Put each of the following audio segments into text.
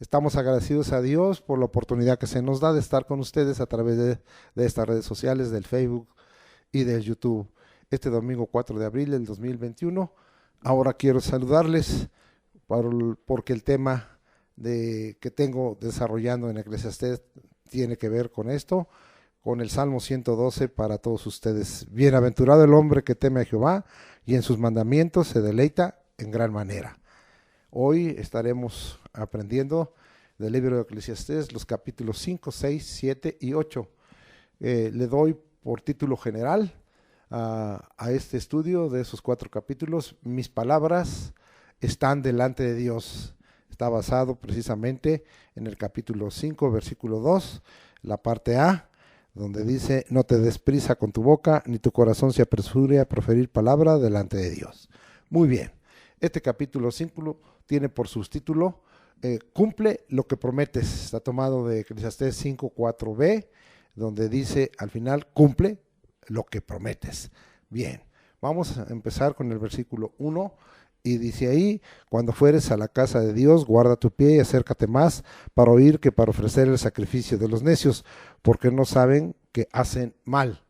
Estamos agradecidos a Dios por la oportunidad que se nos da de estar con ustedes a través de estas redes sociales, del Facebook y del YouTube. Este domingo 4 de abril del 2021. Ahora quiero saludarles porque el tema que tengo desarrollando en Eclesiastés tiene que ver con esto, con el Salmo 112 para todos ustedes. Bienaventurado el hombre que teme a Jehová y en sus mandamientos se deleita en gran manera. Hoy estaremos aprendiendo del libro de Eclesiastés los capítulos 5, 6, 7 y 8. Le doy por título general a este estudio de esos 4 capítulos: mis palabras están delante de Dios. Está basado precisamente en el capítulo 5, versículo 2, la parte A, donde dice: no te des prisa con tu boca, ni tu corazón se apresure a proferir palabra delante de Dios. Muy bien, este capítulo 5 tiene por subtítulo cumple lo que prometes. Está tomado de Eclesiastés 5:4b, donde dice al final: cumple lo que prometes. Bien, vamos a empezar con el versículo 1. Y dice ahí: cuando fueres a la casa de Dios, guarda tu pie y acércate más para oír que para ofrecer el sacrificio de los necios, porque no saben que hacen mal.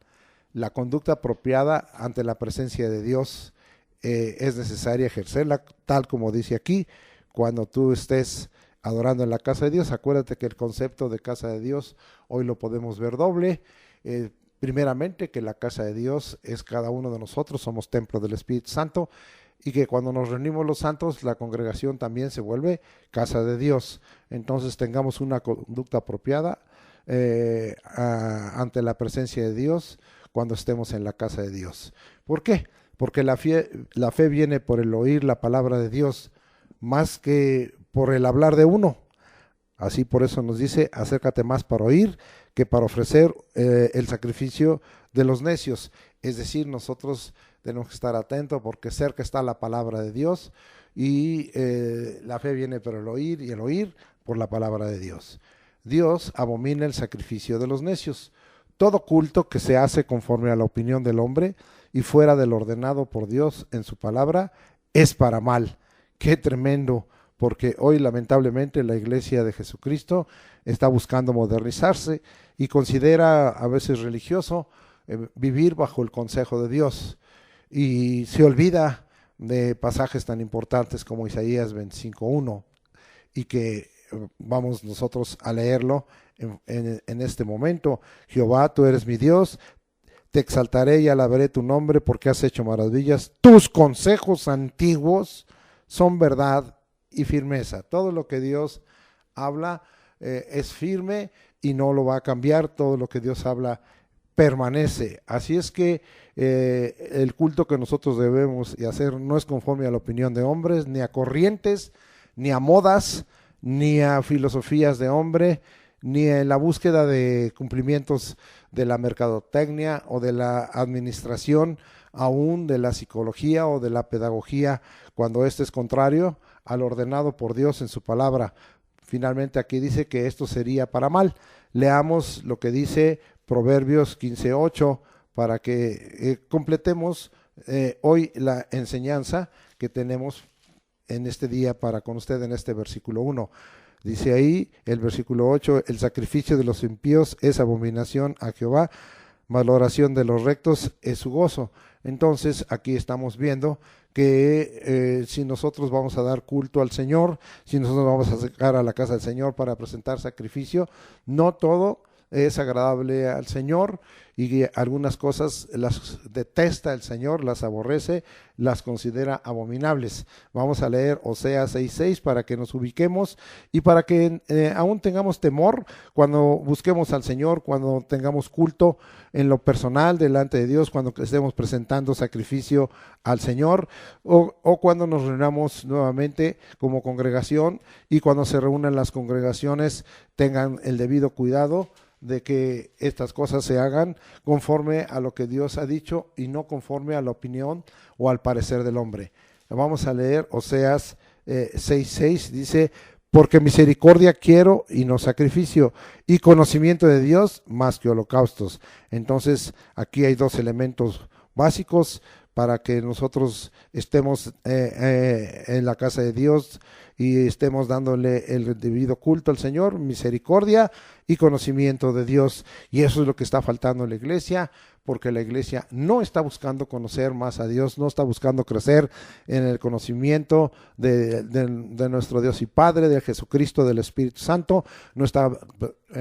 La conducta apropiada ante la presencia de Dios es necesaria ejercerla, tal como dice aquí. Cuando tú estés adorando en la casa de Dios, acuérdate que el concepto de casa de Dios hoy lo podemos ver doble. Primeramente, que la casa de Dios es cada uno de nosotros, somos templo del Espíritu Santo, y que cuando nos reunimos los santos, la congregación también se vuelve casa de Dios. Entonces tengamos una conducta apropiada ante la presencia de Dios cuando estemos en la casa de Dios. ¿Por qué? Porque la fe viene por el oír la palabra de Dios, más que por el hablar de uno. Así por eso nos dice: acércate más para oír que para ofrecer el sacrificio de los necios. Es decir, nosotros tenemos que estar atentos porque cerca está la palabra de Dios, y la fe viene por el oír, y el oír por la palabra de Dios. Dios abomina el sacrificio de los necios. Todo culto que se hace conforme a la opinión del hombre y fuera del ordenado por Dios en su palabra es para mal. Qué tremendo, porque hoy lamentablemente la iglesia de Jesucristo está buscando modernizarse y considera a veces religioso vivir bajo el consejo de Dios, y se olvida de pasajes tan importantes como Isaías 25:1, y que vamos nosotros a leerlo en este momento. Jehová, tú eres mi Dios, te exaltaré y alabaré tu nombre porque has hecho maravillas. Tus consejos antiguos son verdad y firmeza. Todo lo que Dios habla es firme y no lo va a cambiar. Todo lo que Dios habla permanece. Así es que el culto que nosotros debemos hacer no es conforme a la opinión de hombres, ni a corrientes, ni a modas, ni a filosofías de hombre, ni en la búsqueda de cumplimientos de la mercadotecnia o de la administración, aún de la psicología o de la pedagogía, cuando esto es contrario al ordenado por Dios en su palabra. Finalmente aquí dice que esto sería para mal. Leamos lo que dice Proverbios 15:8 para que completemos hoy la enseñanza que tenemos en este día para con usted en este versículo 1. Dice ahí el versículo 8: el sacrificio de los impíos es abominación a Jehová, mas la oración de los rectos es su gozo. Entonces aquí estamos viendo que si nosotros vamos a dar culto al Señor, si nosotros vamos a acercar a la casa del Señor para presentar sacrificio, no todo es agradable al Señor, y algunas cosas las detesta el Señor, las aborrece, las considera abominables. Vamos a leer Oseas 6:6 para que nos ubiquemos y para que aún tengamos temor cuando busquemos al Señor, cuando tengamos culto en lo personal delante de Dios, cuando estemos presentando sacrificio al Señor, o cuando nos reunamos nuevamente como congregación, y cuando se reúnan las congregaciones tengan el debido cuidado de que estas cosas se hagan conforme a lo que Dios ha dicho y no conforme a la opinión o al parecer del hombre. Vamos a leer Oseas 6:6, dice: porque misericordia quiero y no sacrificio, y conocimiento de Dios más que holocaustos. Entonces aquí hay dos elementos básicos para que nosotros estemos en la casa de Dios y estemos dándole el debido culto al Señor, misericordia y conocimiento de Dios. Y eso es lo que está faltando en la iglesia, porque la iglesia no está buscando conocer más a Dios, no está buscando crecer en el conocimiento de nuestro Dios y Padre, de Jesucristo, del Espíritu Santo, no está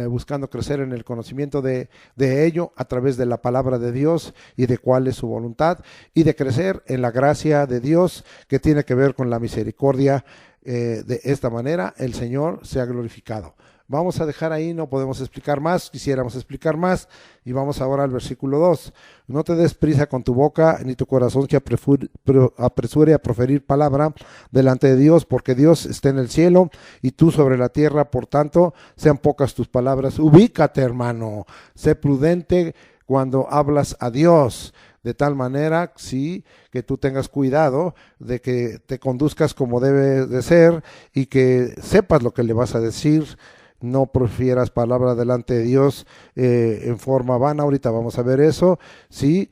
buscando crecer en el conocimiento de ello a través de la palabra de Dios y de cuál es su voluntad, y de crecer en la gracia de Dios que tiene que ver con la misericordia. De esta manera el Señor se ha glorificado. Vamos a dejar ahí, no podemos explicar más, quisiéramos explicar más, y vamos ahora al versículo 2. No te des prisa con tu boca, ni tu corazón se apresure a proferir palabra delante de Dios, porque Dios está en el cielo y tú sobre la tierra, por tanto, sean pocas tus palabras. Ubícate, hermano, sé prudente cuando hablas a Dios, de tal manera, sí, que tú tengas cuidado de que te conduzcas como debe de ser y que sepas lo que le vas a decir. No profieras palabra delante de Dios en forma vana. Ahorita vamos a ver eso. Sí,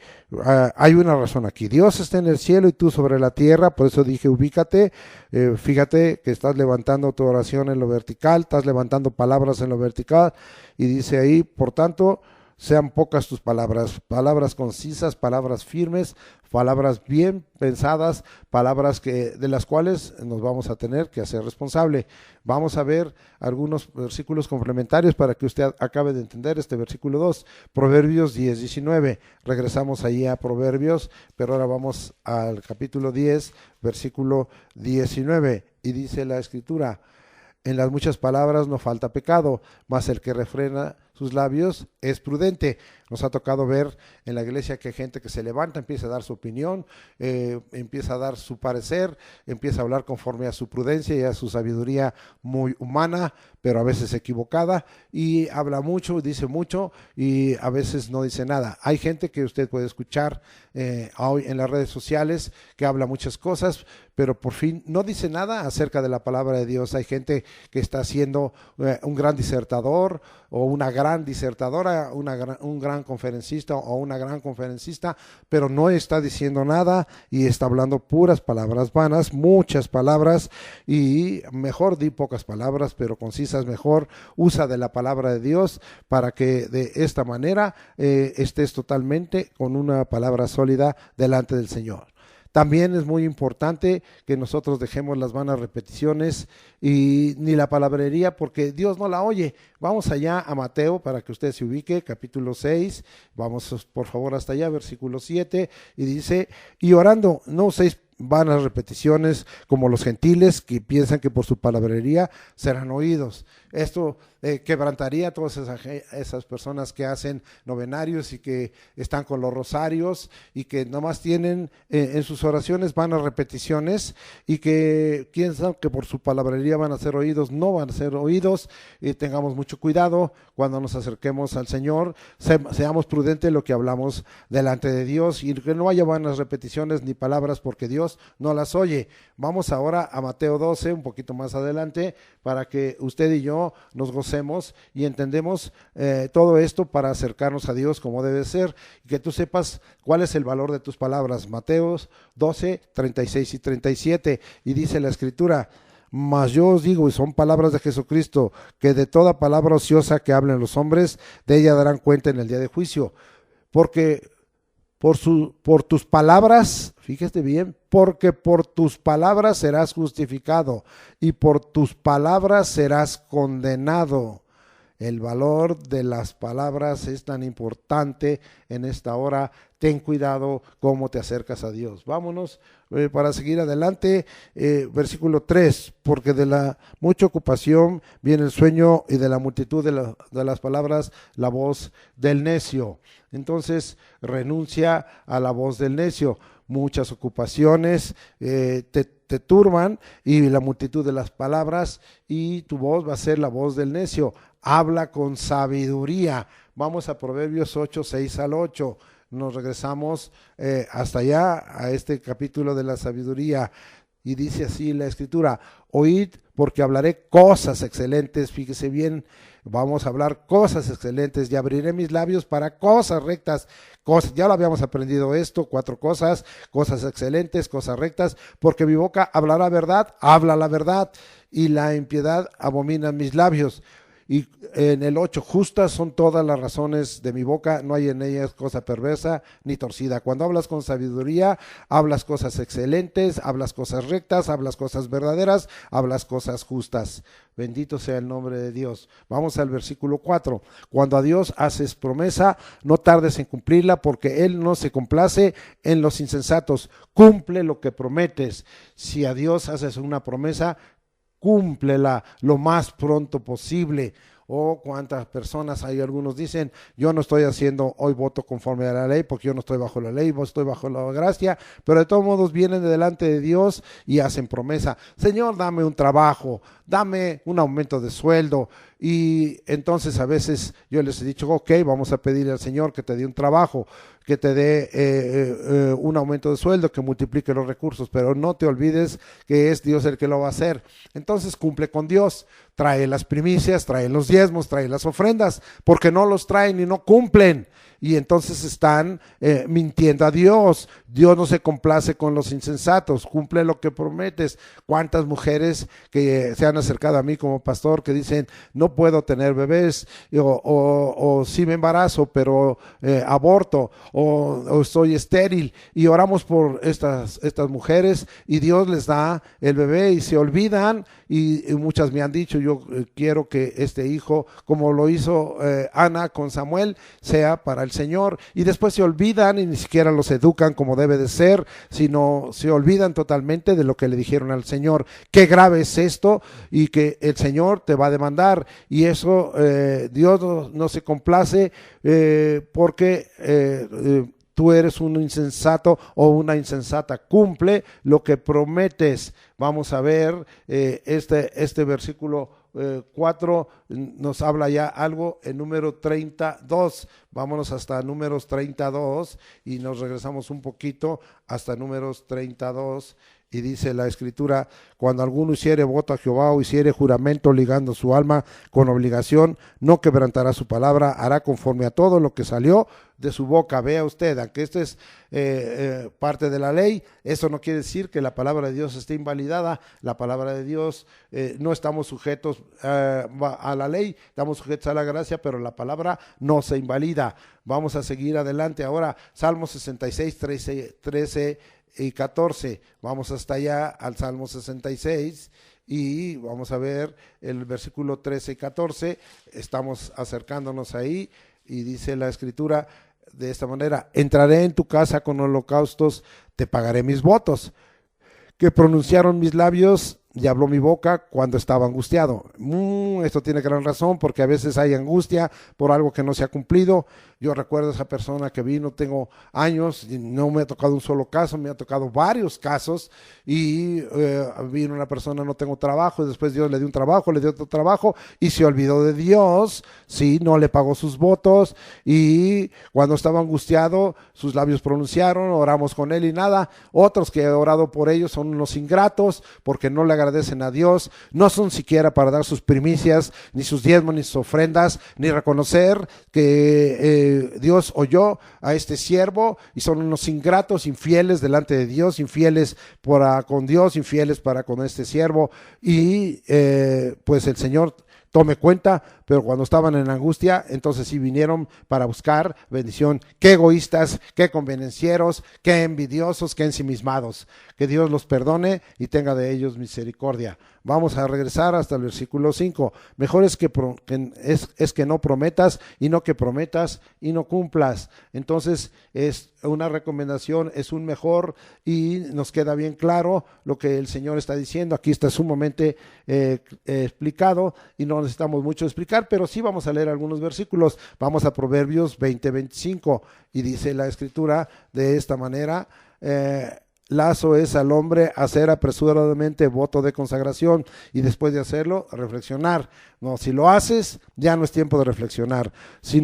hay una razón aquí. Dios está en el cielo y tú sobre la tierra. Por eso dije, ubícate. Fíjate que estás levantando tu oración en lo vertical, estás levantando palabras en lo vertical. Y dice ahí, por tanto, sean pocas tus palabras, palabras concisas, palabras firmes, palabras bien pensadas, palabras de las cuales nos vamos a tener que hacer responsable. Vamos a ver algunos versículos complementarios para que usted acabe de entender este versículo 2, Proverbios 10:19. Regresamos ahí a Proverbios, pero ahora vamos al capítulo 10, versículo 19, y dice la Escritura: en las muchas palabras no falta pecado, mas el que refrena sus labios es prudente. Nos ha tocado ver en la iglesia que hay gente que se levanta, empieza a dar su opinión, empieza a dar su parecer, empieza a hablar conforme a su prudencia y a su sabiduría muy humana, pero a veces equivocada, y habla mucho, dice mucho y a veces no dice nada. Hay gente que usted puede escuchar hoy en las redes sociales que habla muchas cosas, pero por fin no dice nada acerca de la palabra de Dios. Hay gente que está siendo un gran disertador o una gran disertadora, un gran conferencista o una gran conferencista, pero no está diciendo nada y está hablando puras palabras vanas, muchas palabras, y mejor di pocas palabras, pero concisas mejor. Usa de la palabra de Dios para que de esta manera estés totalmente con una palabra sólida delante del Señor. También es muy importante que nosotros dejemos las vanas repeticiones y ni la palabrería, porque Dios no la oye. Vamos allá a Mateo para que usted se ubique, capítulo 6, vamos por favor hasta allá, versículo 7, y dice: y orando, no uséis vanas repeticiones como los gentiles, que piensan que por su palabrería serán oídos. Esto quebrantaría a todas esas personas que hacen novenarios y que están con los rosarios y que nomás tienen en sus oraciones vanas repeticiones y que piensan que por su palabrería van a ser oídos. No van a ser oídos. Tengamos mucho cuidado cuando nos acerquemos al Señor. Seamos prudentes en lo que hablamos delante de Dios y que no haya vanas repeticiones ni palabras, porque Dios no las oye. Vamos ahora a Mateo 12, un poquito más adelante, para que usted y yo nos gocemos y entendemos todo esto para acercarnos a Dios como debe ser, y que tú sepas cuál es el valor de tus palabras. Mateo 12, 36 y 37, y dice la Escritura: mas yo os digo, y son palabras de Jesucristo, que de toda palabra ociosa que hablen los hombres, de ella darán cuenta en el día de juicio. Porque por tus palabras, fíjate bien, porque por tus palabras serás justificado y por tus palabras serás condenado. El valor de las palabras es tan importante en esta hora. Ten cuidado cómo te acercas a Dios. Vámonos para seguir adelante. Versículo 3, porque de la mucha ocupación viene el sueño, y de la multitud de las palabras la voz del necio. Entonces renuncia a la voz del necio. Muchas ocupaciones te turban, y la multitud de las palabras, y tu voz va a ser la voz del necio. Habla con sabiduría. Vamos a Proverbios 8, 6 al 8. Nos regresamos hasta allá, a este capítulo de la sabiduría. Y dice así la escritura: oíd porque hablaré cosas excelentes. Fíjese bien, vamos a hablar cosas excelentes y abriré mis labios para cosas rectas. Ya lo habíamos aprendido esto, 4 cosas: cosas excelentes, cosas rectas, porque mi boca hablará verdad, habla la verdad, y la impiedad abomina mis labios. Y en el 8, justas son todas las razones de mi boca, no hay en ellas cosa perversa ni torcida. Cuando hablas con sabiduría, hablas cosas excelentes, hablas cosas rectas, hablas cosas verdaderas, hablas cosas justas. Bendito sea el nombre de Dios. Vamos al versículo 4. Cuando a Dios haces promesa, no tardes en cumplirla, porque Él no se complace en los insensatos. Cumple lo que prometes. Si a Dios haces una promesa, cúmplela lo más pronto posible. O cuántas personas hay, algunos dicen: yo no estoy haciendo hoy voto conforme a la ley porque yo no estoy bajo la ley, estoy bajo la gracia, pero de todos modos vienen delante de Dios y hacen promesa: Señor, dame un trabajo, dame un aumento de sueldo. Y entonces a veces yo les he dicho: ok, vamos a pedirle al Señor que te dé un trabajo, que te dé un aumento de sueldo, que multiplique los recursos, pero no te olvides que es Dios el que lo va a hacer. Entonces cumple con Dios, trae las primicias, trae los diezmos, trae las ofrendas, porque no los traen y no cumplen. Y entonces están mintiendo a Dios. Dios no se complace con los insensatos, cumple lo que prometes. ¿Cuántas mujeres que se han acercado a mí como pastor que dicen: no puedo tener bebés, o sí me embarazo pero aborto, o estoy estéril? Y oramos por estas mujeres y Dios les da el bebé y se olvidan. Y muchas me han dicho: yo quiero que este hijo, como lo hizo Ana con Samuel, sea para el Señor. Y después se olvidan y ni siquiera los educan como debe de ser, sino se olvidan totalmente de lo que le dijeron al Señor. Qué grave es esto, y que el Señor te va a demandar. Y eso Dios no se complace porque tú eres un insensato o una insensata. Cumple lo que prometes. Vamos a ver este versículo 4 nos habla ya algo en número 32. Vámonos hasta números 32 y nos regresamos un poquito hasta números 32. Y dice la escritura: cuando alguno hiciere voto a Jehová o hiciere juramento ligando su alma con obligación, no quebrantará su palabra, hará conforme a todo lo que salió de su boca. Vea usted, aunque esto es parte de la ley, eso no quiere decir que la palabra de Dios esté invalidada. La palabra de Dios, no estamos sujetos a la ley, estamos sujetos a la gracia, pero la palabra no se invalida. Vamos a seguir adelante ahora. Salmo 66, 13 y 14. Vamos hasta allá al Salmo 66 y vamos a ver el versículo 13 y 14. Estamos acercándonos ahí y dice la escritura de esta manera: entraré en tu casa con holocaustos, te pagaré mis votos, que pronunciaron mis labios y habló mi boca cuando estaba angustiado. Esto tiene gran razón, porque a veces hay angustia por algo que no se ha cumplido. Yo recuerdo a esa persona que vino, tengo años, y no me ha tocado un solo caso, me ha tocado varios casos, y vino una persona: no tengo trabajo, y después Dios le dio un trabajo, le dio otro trabajo, y se olvidó de Dios, sí, no le pagó sus votos, y cuando estaba angustiado, sus labios pronunciaron, oramos con él y nada. Otros que he orado por ellos son unos ingratos, porque no le agradecen a Dios, no son siquiera para dar sus primicias, ni sus diezmos, ni sus ofrendas, ni reconocer que Dios oyó a este siervo, y son unos ingratos, infieles delante de Dios, infieles para con Dios, infieles para con este siervo. Y pues el Señor tome cuenta, pero cuando estaban en angustia, entonces sí vinieron para buscar bendición. Qué egoístas, qué convenencieros, qué envidiosos, qué ensimismados. Que Dios los perdone y tenga de ellos misericordia. Vamos a regresar hasta el versículo 5. Mejor es que no prometas, y no que prometas y no cumplas. Entonces es una recomendación, es un mejor, y nos queda bien claro lo que el Señor está diciendo. Aquí está sumamente explicado y no necesitamos mucho explicar, pero sí vamos a leer algunos versículos. Vamos a Proverbios 20-25 y dice la escritura de esta manera: lazo es al hombre hacer apresuradamente voto de consagración, y después de hacerlo reflexionar. No, si lo haces, ya no es tiempo de reflexionar. Si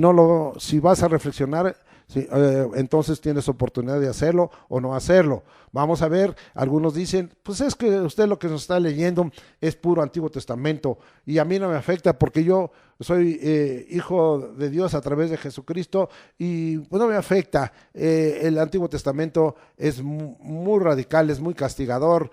vas a reflexionar, Sí, entonces tienes oportunidad de hacerlo o no hacerlo. Vamos a ver, algunos dicen, pues es que usted lo que nos está leyendo es puro Antiguo Testamento y a mí no me afecta porque yo soy hijo de Dios a través de Jesucristo y pues no me afecta. El Antiguo Testamento es muy radical, es muy castigador,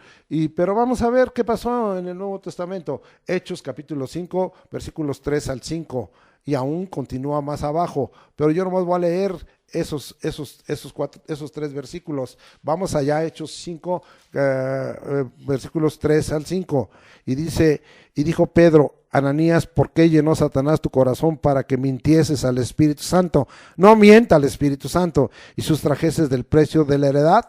pero vamos a ver qué pasó en el Nuevo Testamento. Hechos capítulo 5, versículos 3 al 5 y aún continúa más abajo, pero yo nomás voy a leer esos 3 versículos. Vamos allá, Hechos 5, versículos 3 al 5. Y dice, y dijo Pedro, Ananías, ¿por qué llenó Satanás tu corazón para que mintieses al Espíritu Santo? No mienta al Espíritu Santo y sustrajeses del precio de la heredad.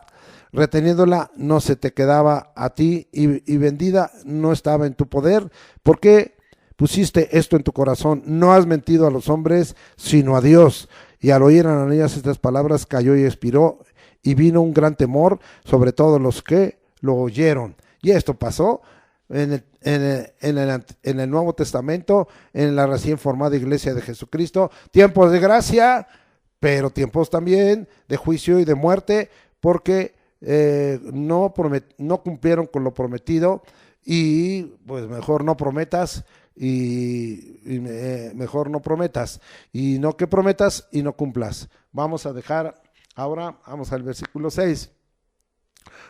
Reteniéndola no se te quedaba a ti y vendida no estaba en tu poder. ¿Por qué pusiste esto en tu corazón? No has mentido a los hombres, sino a Dios. Y al oír Ananías estas palabras, cayó y expiró, y vino un gran temor sobre todos los que lo oyeron. Y esto pasó en el Nuevo Testamento, en la recién formada Iglesia de Jesucristo. Tiempos de gracia, pero tiempos también de juicio y de muerte, porque no cumplieron con lo prometido, y pues mejor no prometas. Mejor no prometas, y no que prometas y no cumplas. Vamos a dejar, ahora vamos al versículo 6.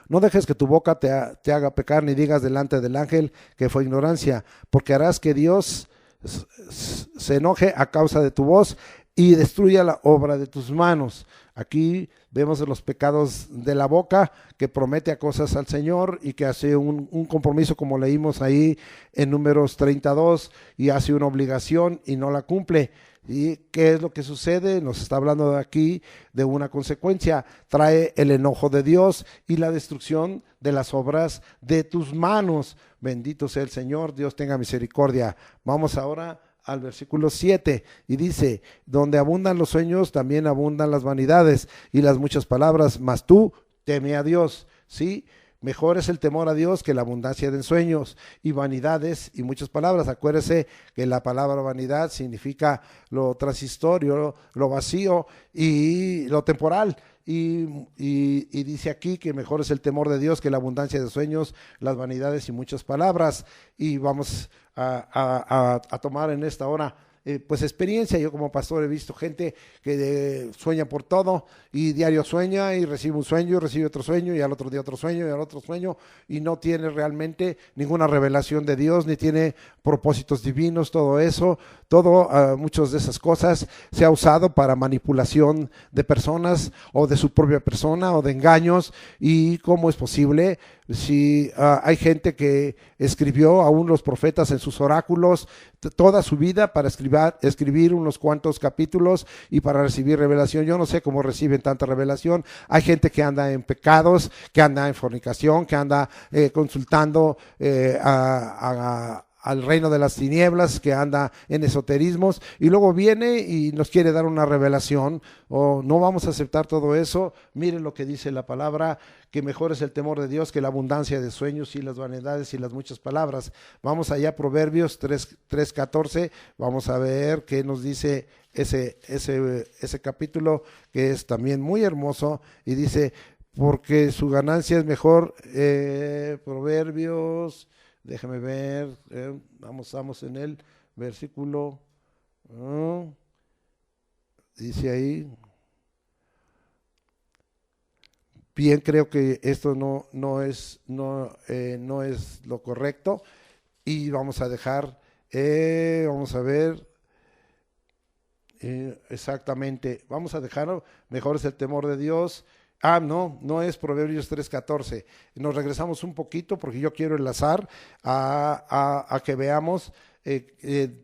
No dejes que tu boca te haga pecar, ni digas delante del ángel que fue ignorancia, porque harás que Dios se enoje a causa de tu voz y destruya la obra de tus manos. Aquí vemos los pecados de la boca, que promete a cosas al Señor y que hace un compromiso, como leímos ahí en Números 32, y hace una obligación y no la cumple. ¿Y qué es lo que sucede? Nos está hablando de aquí de una consecuencia. Trae el enojo de Dios y la destrucción de las obras de tus manos. Bendito sea el Señor, Dios tenga misericordia. Vamos ahora al versículo 7 y dice, donde abundan los sueños, también abundan las vanidades y las muchas palabras, mas tú teme a Dios. ¿Sí? Mejor es el temor a Dios que la abundancia de ensueños y vanidades y muchas palabras. Acuérdese que la palabra vanidad significa lo transitorio, lo vacío y lo temporal. Y dice aquí que mejor es el temor de Dios que la abundancia de sueños, las vanidades y muchas palabras. Y vamos a tomar en esta hora pues experiencia. Yo como pastor he visto gente que sueña por todo y diario sueña y recibe un sueño y recibe otro sueño y al otro día otro sueño y al otro sueño, y no tiene realmente ninguna revelación de Dios, ni tiene propósitos divinos. Todo eso, muchas de esas cosas se ha usado para manipulación de personas o de su propia persona o de engaños. ¿Y cómo es posible? Si hay gente que escribió, aún los profetas en sus oráculos, toda su vida para escribir unos cuantos capítulos y para recibir revelación. Yo no sé cómo reciben tanta revelación. Hay gente que anda en pecados, que anda en fornicación, que anda consultando al reino de las tinieblas, que anda en esoterismos, y luego viene y nos quiere dar una revelación. No vamos a aceptar todo eso. Miren lo que dice la palabra, que mejor es el temor de Dios que la abundancia de sueños y las vanidades y las muchas palabras. Vamos allá, Proverbios 3:14, vamos a ver qué nos dice ese capítulo, que es también muy hermoso, y dice, porque su ganancia es mejor, Proverbios, déjame ver, vamos en el versículo, dice ahí, bien, creo que esto no es lo correcto, y vamos a dejar, vamos a ver, exactamente, vamos a dejarlo, mejor es el temor de Dios. No es Proverbios 3:14. Nos regresamos un poquito porque yo quiero enlazar a que veamos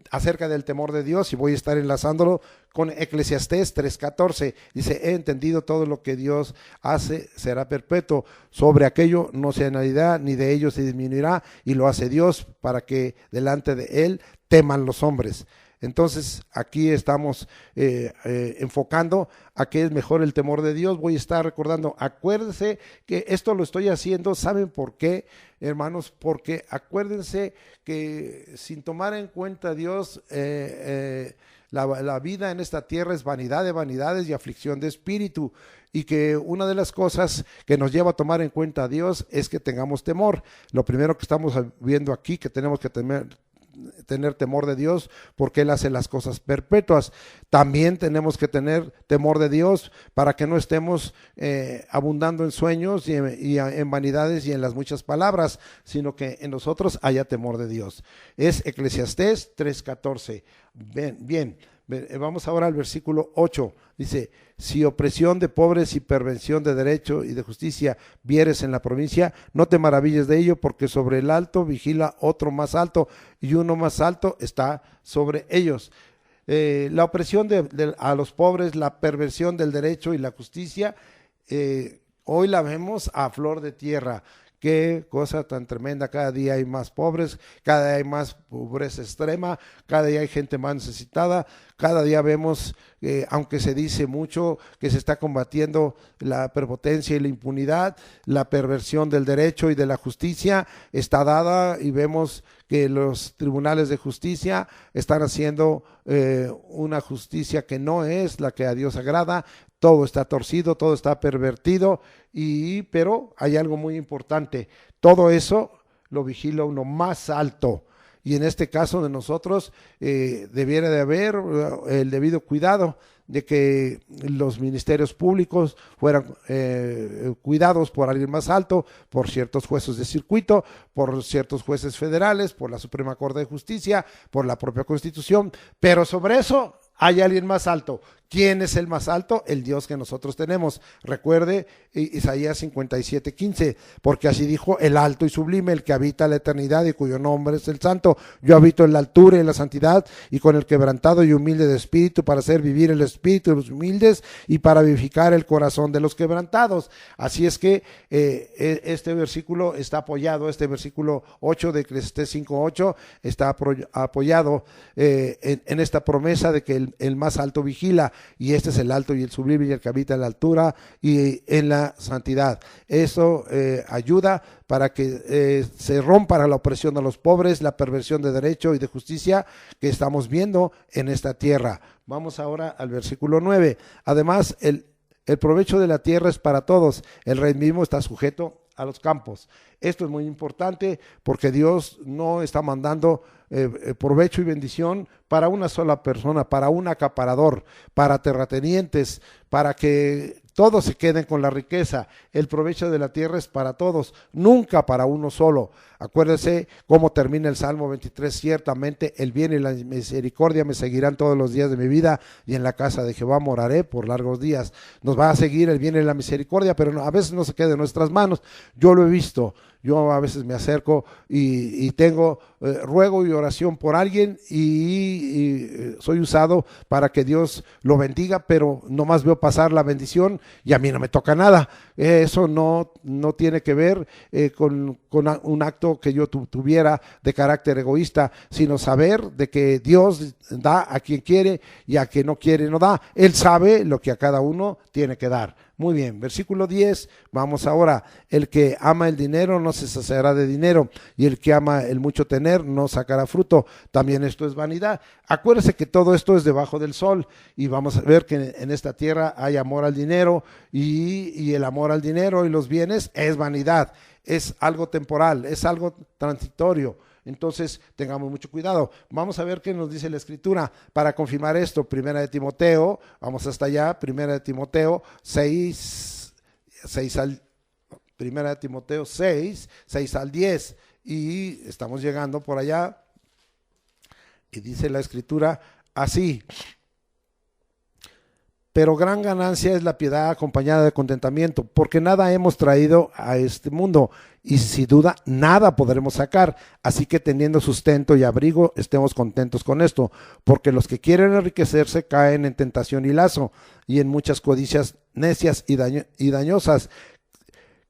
acerca del temor de Dios, y voy a estar enlazándolo con Eclesiastés 3:14. Dice, he entendido todo lo que Dios hace será perpetuo, sobre aquello no se añadirá, ni de ello se disminuirá, y lo hace Dios para que delante de él teman los hombres. Entonces aquí estamos enfocando a que es mejor el temor de Dios. Voy a estar recordando, acuérdense que esto lo estoy haciendo, ¿saben por qué, hermanos? Porque acuérdense que sin tomar en cuenta a Dios, la vida en esta tierra es vanidad de vanidades y aflicción de espíritu, y que una de las cosas que nos lleva a tomar en cuenta a Dios es que tengamos temor. Lo primero que estamos viendo aquí, que tenemos que tener temor de Dios, porque Él hace las cosas perpetuas. También tenemos que tener temor de Dios para que no estemos abundando en sueños y en vanidades y en las muchas palabras, sino que en nosotros haya temor de Dios. Es Eclesiastés 3:14. Bien, vamos ahora al versículo 8. Dice: si opresión de pobres y pervención de derecho y de justicia vieres en la provincia, no te maravilles de ello, porque sobre el alto vigila otro más alto, y uno más alto está sobre ellos. La opresión a los pobres, la perversión del derecho y la justicia, hoy la vemos a flor de tierra. Qué cosa tan tremenda, cada día hay más pobres, cada día hay más pobreza extrema, cada día hay gente más necesitada, cada día vemos, aunque se dice mucho que se está combatiendo la prepotencia y la impunidad, la perversión del derecho y de la justicia está dada, y vemos que los tribunales de justicia están haciendo una justicia que no es la que a Dios agrada. Todo está torcido, todo está pervertido, pero hay algo muy importante: todo eso lo vigila uno más alto, y en este caso de nosotros debiera de haber el debido cuidado de que los ministerios públicos fueran cuidados por alguien más alto, por ciertos jueces de circuito, por ciertos jueces federales, por la Suprema Corte de Justicia, por la propia Constitución, pero sobre eso hay alguien más alto. ¿Quién es el más alto? El Dios que nosotros tenemos. Recuerde Isaías 57:15, porque así dijo el alto y sublime, el que habita la eternidad y cuyo nombre es el Santo. Yo habito en la altura y en la santidad, y con el quebrantado y humilde de espíritu, para hacer vivir el espíritu de los humildes y para vivificar el corazón de los quebrantados. Así es que este versículo está apoyado, este versículo 8 de Eclesiastés 5:8 está apoyado en esta promesa de que el más alto vigila, y este es el alto y el sublime y el que habita en la altura y en la santidad. Eso ayuda para que se rompa la opresión a los pobres, la perversión de derecho y de justicia que estamos viendo en esta tierra. Vamos ahora al versículo 9. Además, el provecho de la tierra es para todos. El rey mismo está sujeto a los campos. Esto es muy importante, porque Dios no está mandando provecho y bendición para una sola persona, para un acaparador, para terratenientes, para que todos se queden con la riqueza. El provecho de la tierra es para todos, nunca para uno solo. Acuérdese cómo termina el Salmo 23: ciertamente el bien y la misericordia me seguirán todos los días de mi vida, y en la casa de Jehová moraré por largos días. Nos va a seguir el bien y la misericordia, pero a veces no se queda en nuestras manos. Yo lo he visto. Yo a veces me acerco y tengo ruego y oración por alguien, y soy usado para que Dios lo bendiga, pero nomás veo pasar la bendición y a mí no me toca nada. Eso no tiene que ver con un acto que yo tuviera de carácter egoísta, sino saber de que Dios da a quien quiere, y a quien no quiere no da. Él sabe lo que a cada uno tiene que dar. Muy bien, versículo 10, vamos ahora. El que ama el dinero no se saciará de dinero, y el que ama el mucho tener no sacará fruto. También esto es vanidad. Acuérdese que todo esto es debajo del sol, y vamos a ver que en esta tierra hay amor al dinero, y el amor al dinero y los bienes es vanidad, es algo temporal, es algo transitorio. Entonces tengamos mucho cuidado. Vamos a ver qué nos dice la Escritura para confirmar esto. Primera de Timoteo, vamos hasta allá. Primera de Timoteo 6 al 10, y estamos llegando por allá, y dice la Escritura así: pero gran ganancia es la piedad acompañada de contentamiento, porque nada hemos traído a este mundo, y sin duda nada podremos sacar. Así que teniendo sustento y abrigo, estemos contentos con esto, porque los que quieren enriquecerse caen en tentación y lazo, y en muchas codicias necias y dañosas,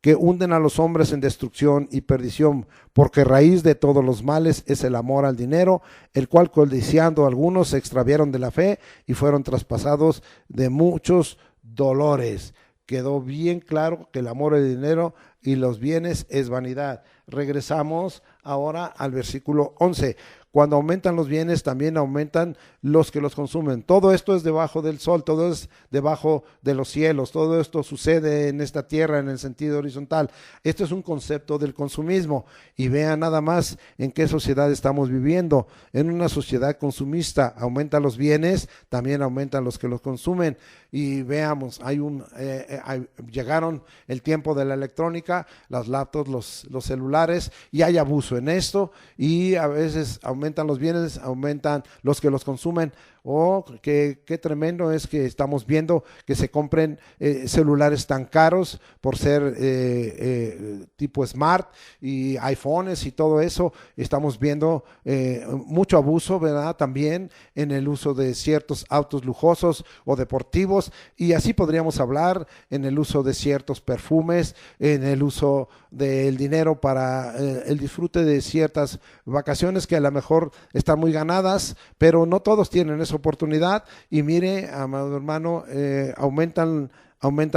que hunden a los hombres en destrucción y perdición, porque raíz de todos los males es el amor al dinero, el cual codiciando algunos se extraviaron de la fe y fueron traspasados de muchos dolores. Quedó bien claro que el amor al dinero y los bienes es vanidad. Regresamos ahora al versículo 11. Cuando aumentan los bienes, también aumentan los que los consumen. Todo esto es debajo del sol, todo es debajo de los cielos, todo esto sucede en esta tierra en el sentido horizontal. Esto es un concepto del consumismo. Y vean nada más en qué sociedad estamos viviendo. En una sociedad consumista, aumentan los bienes, también aumentan los que los consumen. Y veamos, llegaron el tiempo de la electrónica, las laptops, los celulares, y hay abuso en esto, y a veces aumentan los bienes, aumentan los que los consumen. Qué tremendo es que estamos viendo que se compren celulares tan caros por ser tipo smart y iPhones y todo eso. Estamos viendo mucho abuso, ¿verdad? También en el uso de ciertos autos lujosos o deportivos, y así podríamos hablar en el uso de ciertos perfumes, en el uso del dinero para el disfrute de ciertas vacaciones que a lo mejor están muy ganadas, pero no todos tienen esa oportunidad. Y mire, amado hermano, aumentan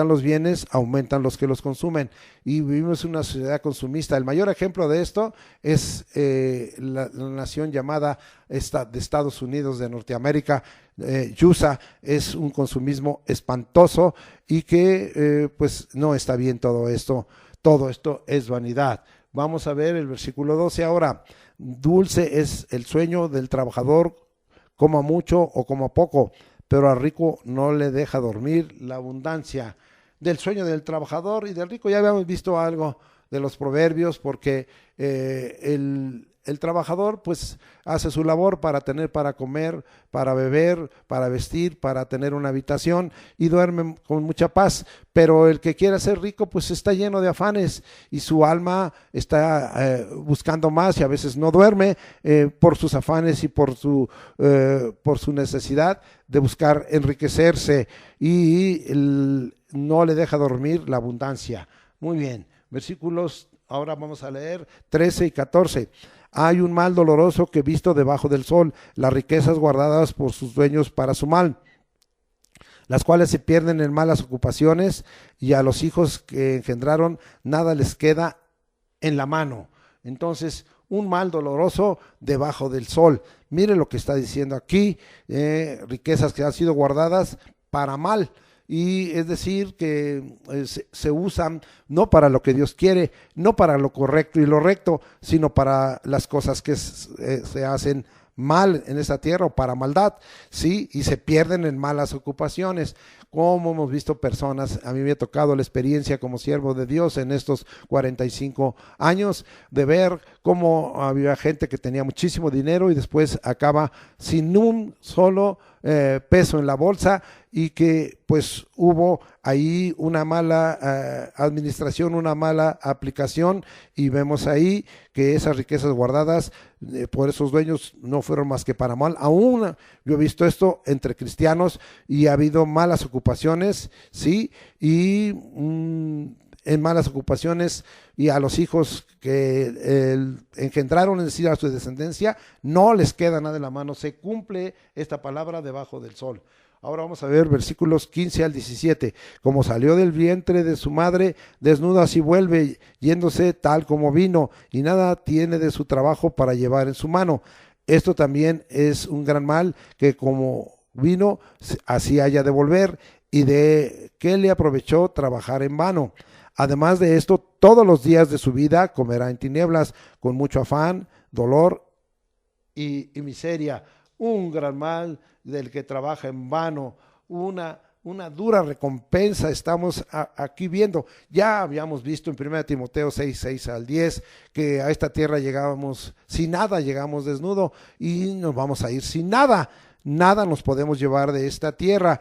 los bienes, aumentan los que los consumen, y vivimos en una sociedad consumista. El mayor ejemplo de esto es la nación llamada de Estados Unidos de Norteamérica. USA es un consumismo espantoso y que pues no está bien todo esto es vanidad. Vamos a ver el versículo 12 ahora. Dulce es el sueño del trabajador, coma mucho o coma poco, pero al rico no le deja dormir la abundancia. Del sueño del trabajador y del rico ya habíamos visto algo de los proverbios, porque el trabajador pues hace su labor para tener para comer, para beber, para vestir, para tener una habitación, y duerme con mucha paz. Pero el que quiera ser rico pues está lleno de afanes y su alma está buscando más, y a veces no duerme por sus afanes y por su necesidad de buscar enriquecerse, y no le deja dormir la abundancia. Muy bien, versículos, ahora vamos a leer 13 y 14. Hay un mal doloroso que he visto debajo del sol, las riquezas guardadas por sus dueños para su mal, las cuales se pierden en malas ocupaciones, y a los hijos que engendraron nada les queda en la mano. Entonces, un mal doloroso debajo del sol. Mire lo que está diciendo aquí, riquezas que han sido guardadas para mal. Y es decir, que se usan no para lo que Dios quiere, no para lo correcto y lo recto, sino para las cosas que se hacen mal en esta tierra, o para maldad, ¿sí? Y se pierden en malas ocupaciones. Como hemos visto personas, a mí me ha tocado la experiencia como siervo de Dios en estos 45 años, de ver cómo había gente que tenía muchísimo dinero y después acaba sin un solo peso en la bolsa, y que pues hubo ahí una mala administración, una mala aplicación, y vemos ahí que esas riquezas guardadas por esos dueños no fueron más que para mal. Aún yo he visto esto entre cristianos, y ha habido malas ocupaciones, sí, y en malas ocupaciones, y a los hijos que engendraron, es decir, a su descendencia, no les queda nada en la mano. Se cumple esta palabra debajo del sol. Ahora vamos a ver versículos 15 al 17. Como salió del vientre de su madre, desnudo así vuelve, yéndose tal como vino, y nada tiene de su trabajo para llevar en su mano. Esto también es un gran mal, que como vino, así haya de volver, y de qué le aprovechó trabajar en vano. Además de esto, todos los días de su vida comerá en tinieblas, con mucho afán, dolor y miseria. Un gran mal del que trabaja en vano, una dura recompensa estamos aquí viendo. Ya habíamos visto en 1 Timoteo 6 al 10, que a esta tierra llegábamos sin nada, llegamos desnudo, y nos vamos a ir sin nada. Nada nos podemos llevar de esta tierra.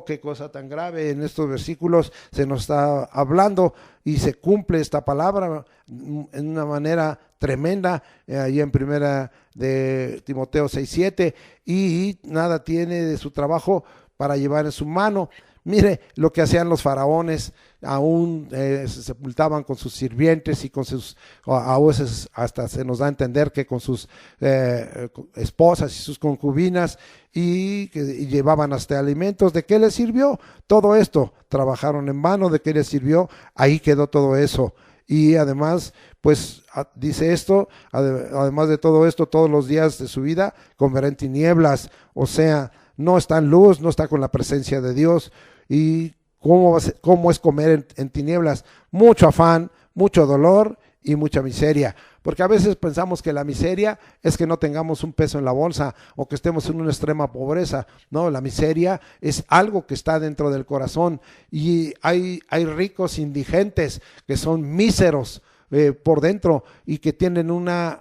Qué cosa tan grave. En estos versículos se nos está hablando, y se cumple esta palabra en una manera tremenda, ahí en 1 de Timoteo 6:7, y nada tiene de su trabajo para llevar en su mano. Mire lo que hacían los faraones, aún se sepultaban con sus sirvientes y con sus, a veces hasta se nos da a entender que con sus esposas y sus concubinas, y llevaban hasta alimentos. ¿De qué les sirvió todo esto? Trabajaron en vano. ¿De qué les sirvió? Ahí quedó todo eso. Y además, pues dice esto, además de todo esto, todos los días de su vida comerá en tinieblas, o sea, no está en luz, no está con la presencia de Dios. ¿Y cómo es comer en tinieblas? Mucho afán, mucho dolor y mucha miseria, porque a veces pensamos que la miseria es que no tengamos un peso en la bolsa o que estemos en una extrema pobreza. No, la miseria es algo que está dentro del corazón, y hay ricos indigentes que son míseros por dentro, y que tienen una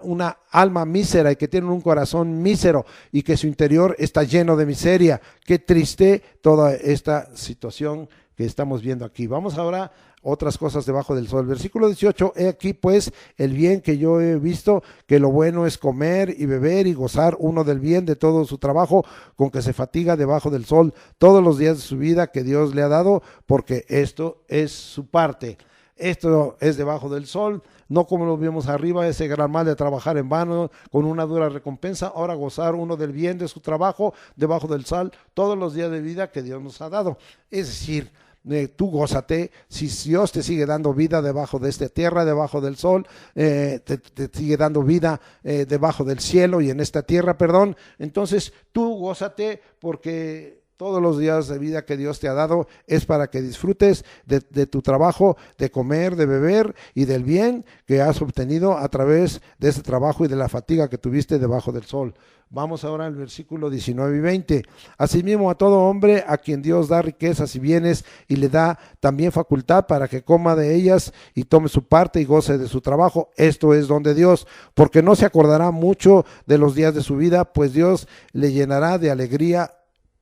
alma mísera y que tienen un corazón mísero y que su interior está lleno de miseria. Qué triste toda esta situación que estamos viendo aquí. Vamos ahora otras cosas debajo del sol. Versículo 18, he aquí pues el bien que yo he visto, que lo bueno es comer y beber y gozar uno del bien de todo su trabajo con que se fatiga debajo del sol todos los días de su vida que Dios le ha dado, porque esto es su parte. Esto es debajo del sol, no como lo vimos arriba, ese gran mal de trabajar en vano con una dura recompensa. Ahora gozar uno del bien de su trabajo debajo del sol todos los días de vida que Dios nos ha dado. Es decir, tú gózate, si Dios te sigue dando vida debajo de esta tierra, debajo del sol, te sigue dando vida debajo del cielo y en esta tierra, perdón, entonces tú gózate, porque todos los días de vida que Dios te ha dado es para que disfrutes de tu trabajo, de comer, de beber y del bien que has obtenido a través de ese trabajo y de la fatiga que tuviste debajo del sol. Vamos ahora al versículo 19 y 20. Asimismo a todo hombre a quien Dios da riquezas y bienes y le da también facultad para que coma de ellas y tome su parte y goce de su trabajo. Esto es don de Dios, porque no se acordará mucho de los días de su vida, pues Dios le llenará de alegría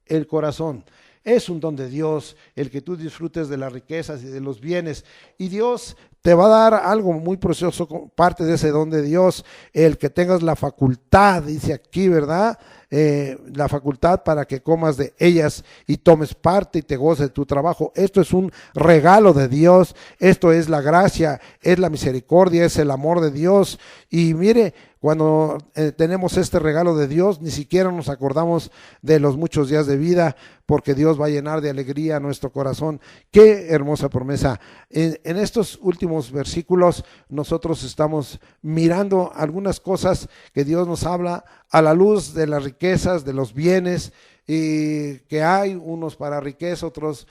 el corazón. Es un don de Dios el que tú disfrutes de las riquezas y de los bienes, y Dios te va a dar algo muy precioso, parte de ese don de Dios, el que tengas la facultad, dice aquí, ¿verdad? La facultad para que comas de ellas y tomes parte y te goces de tu trabajo. Esto es un regalo de Dios, esto es la gracia, es la misericordia, es el amor de Dios. Y mire, cuando tenemos este regalo de Dios, ni siquiera nos acordamos de los muchos días de vida, porque Dios va a llenar de alegría nuestro corazón. Qué hermosa promesa. En estos últimos versículos nosotros estamos mirando algunas cosas que Dios nos habla a la luz de las riquezas, de los bienes, y que hay unos para riqueza, otros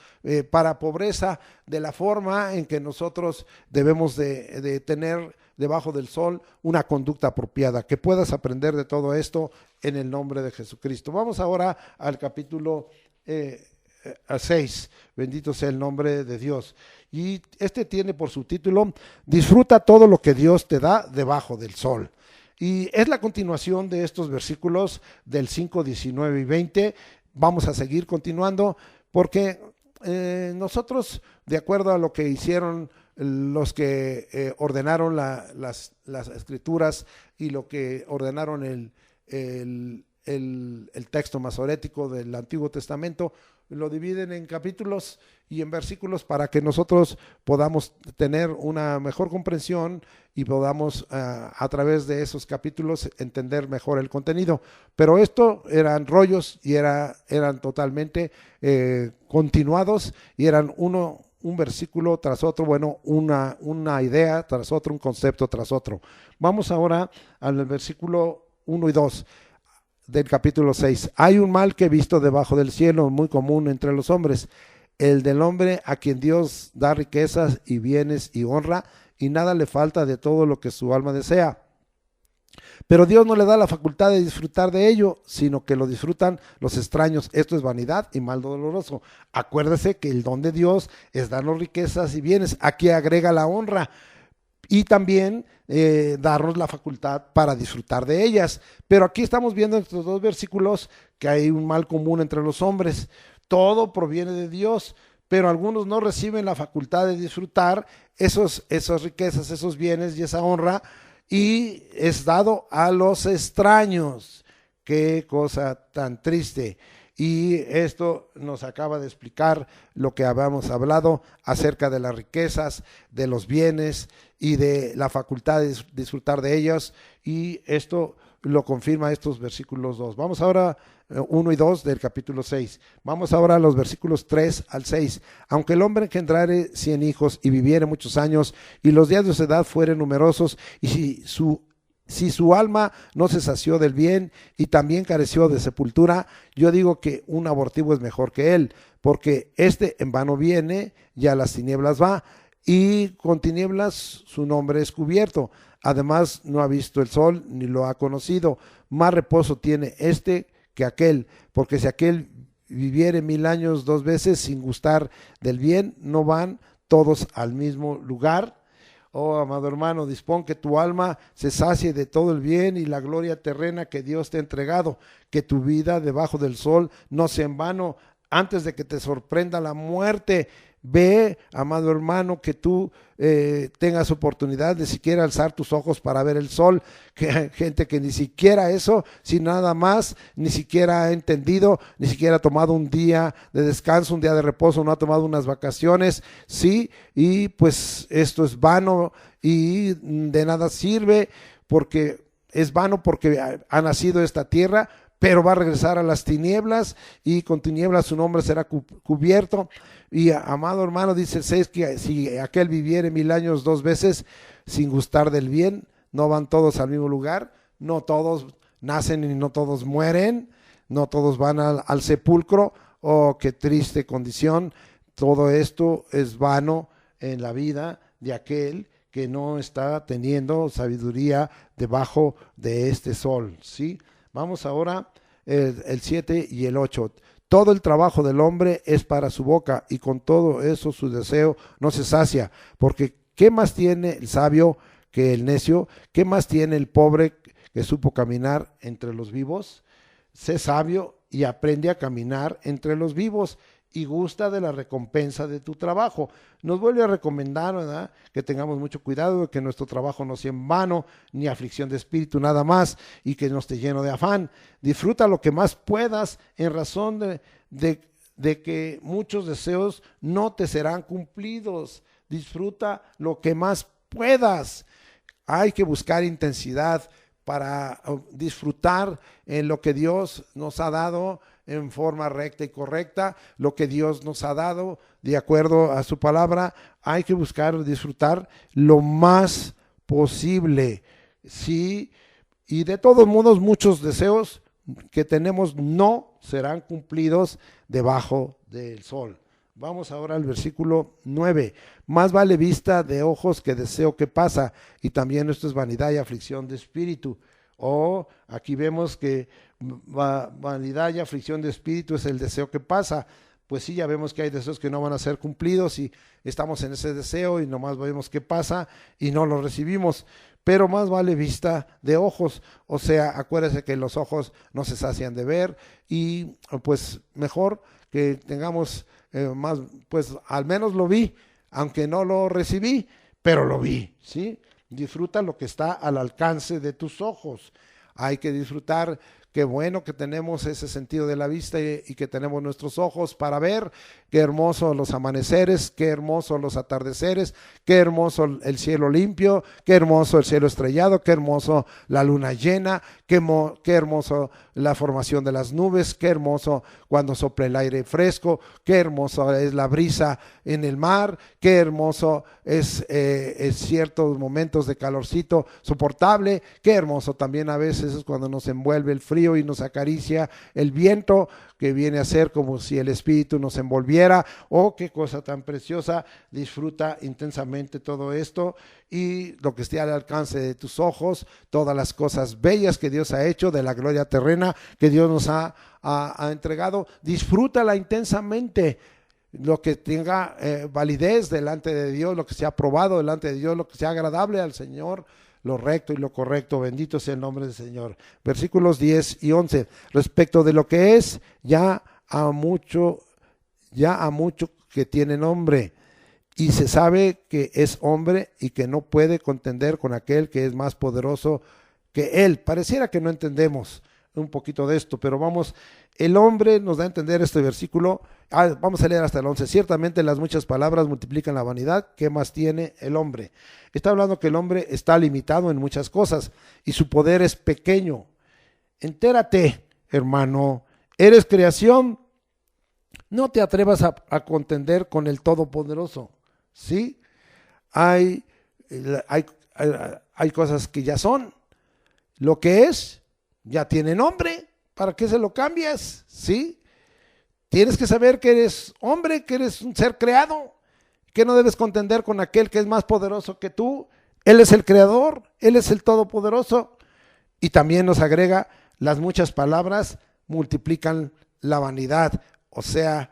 para pobreza, de la forma en que nosotros debemos de tener debajo del sol una conducta apropiada. Que puedas aprender de todo esto en el nombre de Jesucristo. Vamos ahora al capítulo 6, bendito sea el nombre de Dios. Y este tiene por subtítulo: disfruta todo lo que Dios te da debajo del sol. Y es la continuación de estos versículos del 5, 19 y 20. Vamos a seguir continuando, porque nosotros, de acuerdo a lo que hicieron los que ordenaron las escrituras y lo que ordenaron el texto masorético del Antiguo Testamento, lo dividen en capítulos y en versículos para que nosotros podamos tener una mejor comprensión y podamos a través de esos capítulos entender mejor el contenido. Pero esto eran rollos y eran totalmente continuados, y eran un versículo tras otro, bueno, una idea tras otro, un concepto tras otro. Vamos ahora al versículo 1 y 2 del capítulo 6. Hay un mal que he visto debajo del cielo, muy común entre los hombres, el del hombre a quien Dios da riquezas y bienes y honra, y nada le falta de todo lo que su alma desea. Pero Dios no le da la facultad de disfrutar de ello, sino que lo disfrutan los extraños. Esto es vanidad y mal doloroso. Acuérdese que el don de Dios es darnos riquezas y bienes. Aquí agrega la honra y también darnos la facultad para disfrutar de ellas. Pero aquí estamos viendo en estos dos versículos que hay un mal común entre los hombres. Todo proviene de Dios, pero algunos no reciben la facultad de disfrutar esas riquezas, esos bienes y esa honra, y es dado a los extraños. Qué cosa tan triste. Y esto nos acaba de explicar lo que habíamos hablado acerca de las riquezas, de los bienes y de la facultad de disfrutar de ellos. Y esto lo confirma estos versículos 2. Vamos ahora 1 y 2 del capítulo 6. Vamos ahora a los versículos 3 al 6. Aunque el hombre engendrare 100 hijos y viviere muchos años, y los días de su edad fueren numerosos, y si su alma no se sació del bien y también careció de sepultura, yo digo que un abortivo es mejor que él, porque este en vano viene y a las tinieblas va, y con tinieblas su nombre es cubierto. Además no ha visto el sol ni lo ha conocido. Más reposo tiene este que aquel, porque si aquel viviere 1000 años 2 veces sin gustar del bien, no van todos al mismo lugar. Oh, amado hermano, dispón que tu alma se sacie de todo el bien y la gloria terrena que Dios te ha entregado, que tu vida debajo del sol no sea en vano, antes de que te sorprenda la muerte. Ve, amado hermano, que tú tengas oportunidad de siquiera alzar tus ojos para ver el sol, que hay gente que ni siquiera eso, sin nada más, ni siquiera ha entendido, ni siquiera ha tomado un día de descanso, un día de reposo, no ha tomado unas vacaciones, sí, y pues esto es vano y de nada sirve, porque es vano porque ha nacido esta tierra, pero va a regresar a las tinieblas y con tinieblas su nombre será cubierto. Y amado hermano, dice el 6 que si aquel viviere 1000 años 2 veces sin gustar del bien, no van todos al mismo lugar, no todos nacen y no todos mueren, no todos van al sepulcro. Oh, qué triste condición. Todo esto es vano en la vida de aquel que no está teniendo sabiduría debajo de este sol, ¿sí? Vamos ahora el 7 y el 8. Todo el trabajo del hombre es para su boca, y con todo eso su deseo no se sacia, porque ¿qué más tiene el sabio que el necio? ¿Qué más tiene el pobre que supo caminar entre los vivos? Sé sabio y aprende a caminar entre los vivos, y gusta de la recompensa de tu trabajo. Nos vuelve a recomendar, ¿verdad?, que tengamos mucho cuidado de que nuestro trabajo no sea en vano, ni aflicción de espíritu, nada más, y que no esté lleno de afán. Disfruta lo que más puedas, en razón de que muchos deseos no te serán cumplidos. Disfruta lo que más puedas. Hay que buscar intensidad para disfrutar en lo que Dios nos ha dado en forma recta y correcta, lo que Dios nos ha dado de acuerdo a su palabra. Hay que buscar disfrutar lo más posible, sí, y de todos modos muchos deseos que tenemos no serán cumplidos debajo del sol. Vamos ahora al versículo 9. Más vale vista de ojos que deseo que pasa, y también esto es vanidad y aflicción de espíritu. Aquí vemos que vanidad y aflicción de espíritu es el deseo que pasa. Pues sí, ya vemos que hay deseos que no van a ser cumplidos y estamos en ese deseo y nomás vemos qué pasa y no lo recibimos. Pero más vale vista de ojos, o sea, acuérdese que los ojos no se sacian de ver, y pues mejor que tengamos más, pues al menos lo vi, aunque no lo recibí, pero lo vi, ¿sí? Disfruta lo que está al alcance de tus ojos. Hay que disfrutar. Qué bueno que tenemos ese sentido de la vista y que tenemos nuestros ojos para ver. Qué hermoso los amaneceres, qué hermoso los atardeceres, qué hermoso el cielo limpio, qué hermoso el cielo estrellado, qué hermoso la luna llena, qué hermoso la formación de las nubes, qué hermoso cuando sopla el aire fresco, qué hermoso es la brisa en el mar, qué hermoso es ciertos momentos de calorcito soportable, qué hermoso también a veces es cuando nos envuelve el frío y nos acaricia el viento, que viene a ser como si el espíritu nos envolviera. Oh, qué cosa tan preciosa. Disfruta intensamente todo esto y lo que esté al alcance de tus ojos, todas las cosas bellas que Dios ha hecho, de la gloria terrena que Dios nos ha entregado. Disfrútala intensamente. Lo que tenga validez delante de Dios, lo que sea aprobado delante de Dios, lo que sea agradable al Señor, lo recto y lo correcto. Bendito sea el nombre del Señor. Versículos 10 y 11. Respecto de lo que es, ya a mucho que tiene nombre, y se sabe que es hombre y que no puede contender con aquel que es más poderoso que él. Pareciera que no entendemos un poquito de esto, pero vamos, el hombre nos da a entender este versículo, vamos a leer hasta el 11, ciertamente las muchas palabras multiplican la vanidad, ¿qué más tiene el hombre? Está hablando que el hombre está limitado en muchas cosas y su poder es pequeño. Entérate, hermano, eres creación, no te atrevas a contender con el Todopoderoso, ¿sí? Hay, hay cosas que ya son, lo que es, ya tiene nombre, ¿para qué se lo cambias? ¿Sí? Tienes que saber que eres hombre, que eres un ser creado, que no debes contender con aquel que es más poderoso que tú. Él es el creador, Él es el todopoderoso. Y también nos agrega, las muchas palabras multiplican la vanidad, o sea,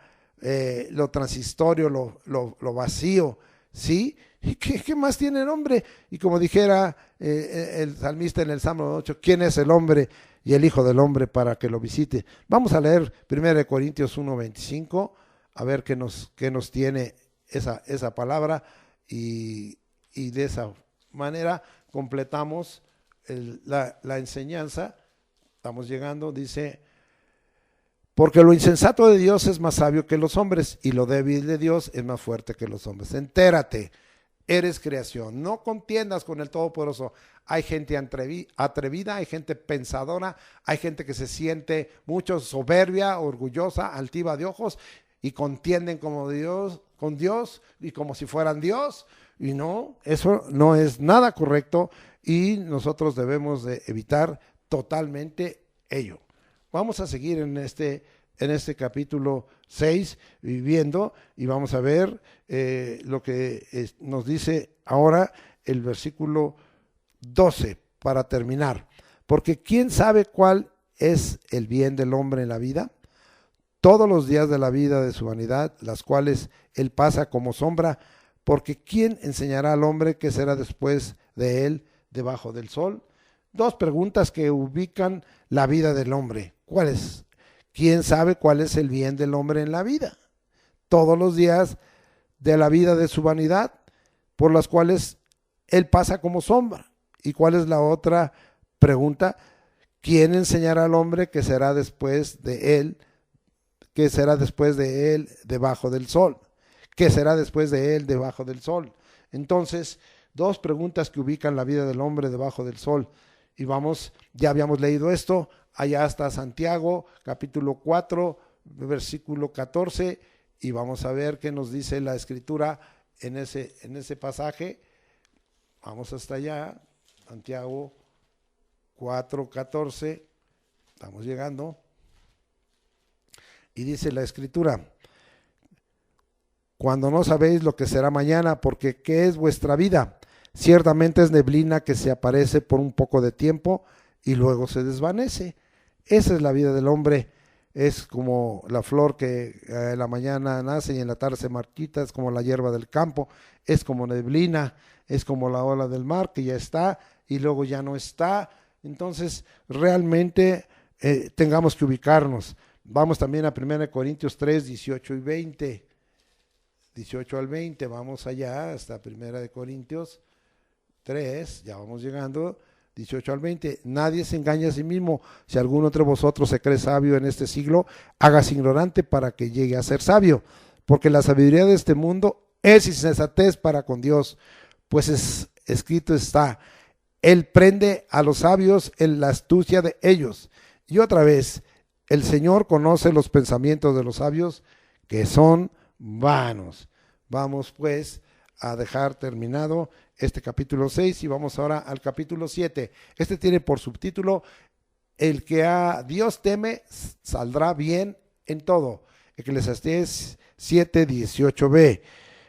lo transistorio, lo vacío, ¿sí? ¿Y qué más tiene el hombre? Y como dijera el salmista en el Salmo 8, ¿quién es el hombre y el hijo del hombre para que lo visite? Vamos a leer 1 Corintios 1:25, a ver qué nos tiene esa palabra, y de esa manera completamos la enseñanza. Estamos llegando, dice, porque lo insensato de Dios es más sabio que los hombres, y lo débil de Dios es más fuerte que los hombres. Entérate, eres creación, no contiendas con el Todopoderoso. Hay gente atrevida, hay gente pensadora, hay gente que se siente mucho soberbia, orgullosa, altiva de ojos, y contienden con Dios y como si fueran Dios, y no, eso no es nada correcto, y nosotros debemos de evitar totalmente ello. Vamos a seguir en este capítulo 6 viviendo, y vamos a ver lo que nos dice ahora el versículo 12 para terminar. Porque ¿quién sabe cuál es el bien del hombre en la vida? Todos los días de la vida de su vanidad, las cuales él pasa como sombra, porque ¿quién enseñará al hombre qué será después de él debajo del sol? Dos preguntas que ubican la vida del hombre. ¿Cuál es? ¿Quién sabe cuál es el bien del hombre en la vida? Todos los días de la vida de su vanidad, por las cuales él pasa como sombra. ¿Y cuál es la otra pregunta? ¿Quién enseñará al hombre qué será después de él? ¿Qué será después de él debajo del sol? ¿Qué será después de él debajo del sol? Entonces, dos preguntas que ubican la vida del hombre debajo del sol. Y vamos, ya habíamos leído esto, allá está Santiago, capítulo 4, versículo 14, y vamos a ver qué nos dice la Escritura en ese pasaje. Vamos hasta allá, Santiago 4, 14, estamos llegando, y dice la Escritura, cuando no sabéis lo que será mañana, porque ¿qué es vuestra vida? Ciertamente es neblina que se aparece por un poco de tiempo y luego se desvanece. Esa es la vida del hombre. Es como la flor que en la mañana nace y en la tarde se marchita, es como la hierba del campo, es como neblina, es como la ola del mar que ya está y luego ya no está. Entonces realmente tengamos que ubicarnos. Vamos también a 1 Corintios 3, 18 y 20. 18 al 20, vamos allá hasta 1 Corintios 3, ya vamos llegando, 18 al 20. Nadie se engaña a sí mismo. Si alguno entre vosotros se cree sabio en este siglo, hágase ignorante para que llegue a ser sabio, porque la sabiduría de este mundo es insensatez para con Dios, pues escrito está, Él prende a los sabios en la astucia de ellos. Y otra vez, el Señor conoce los pensamientos de los sabios, que son vanos. Vamos pues a dejar terminado este capítulo 6 y vamos ahora al capítulo 7. Este tiene por subtítulo, el que a Dios teme saldrá bien en todo. Eclesiastés 7:18b.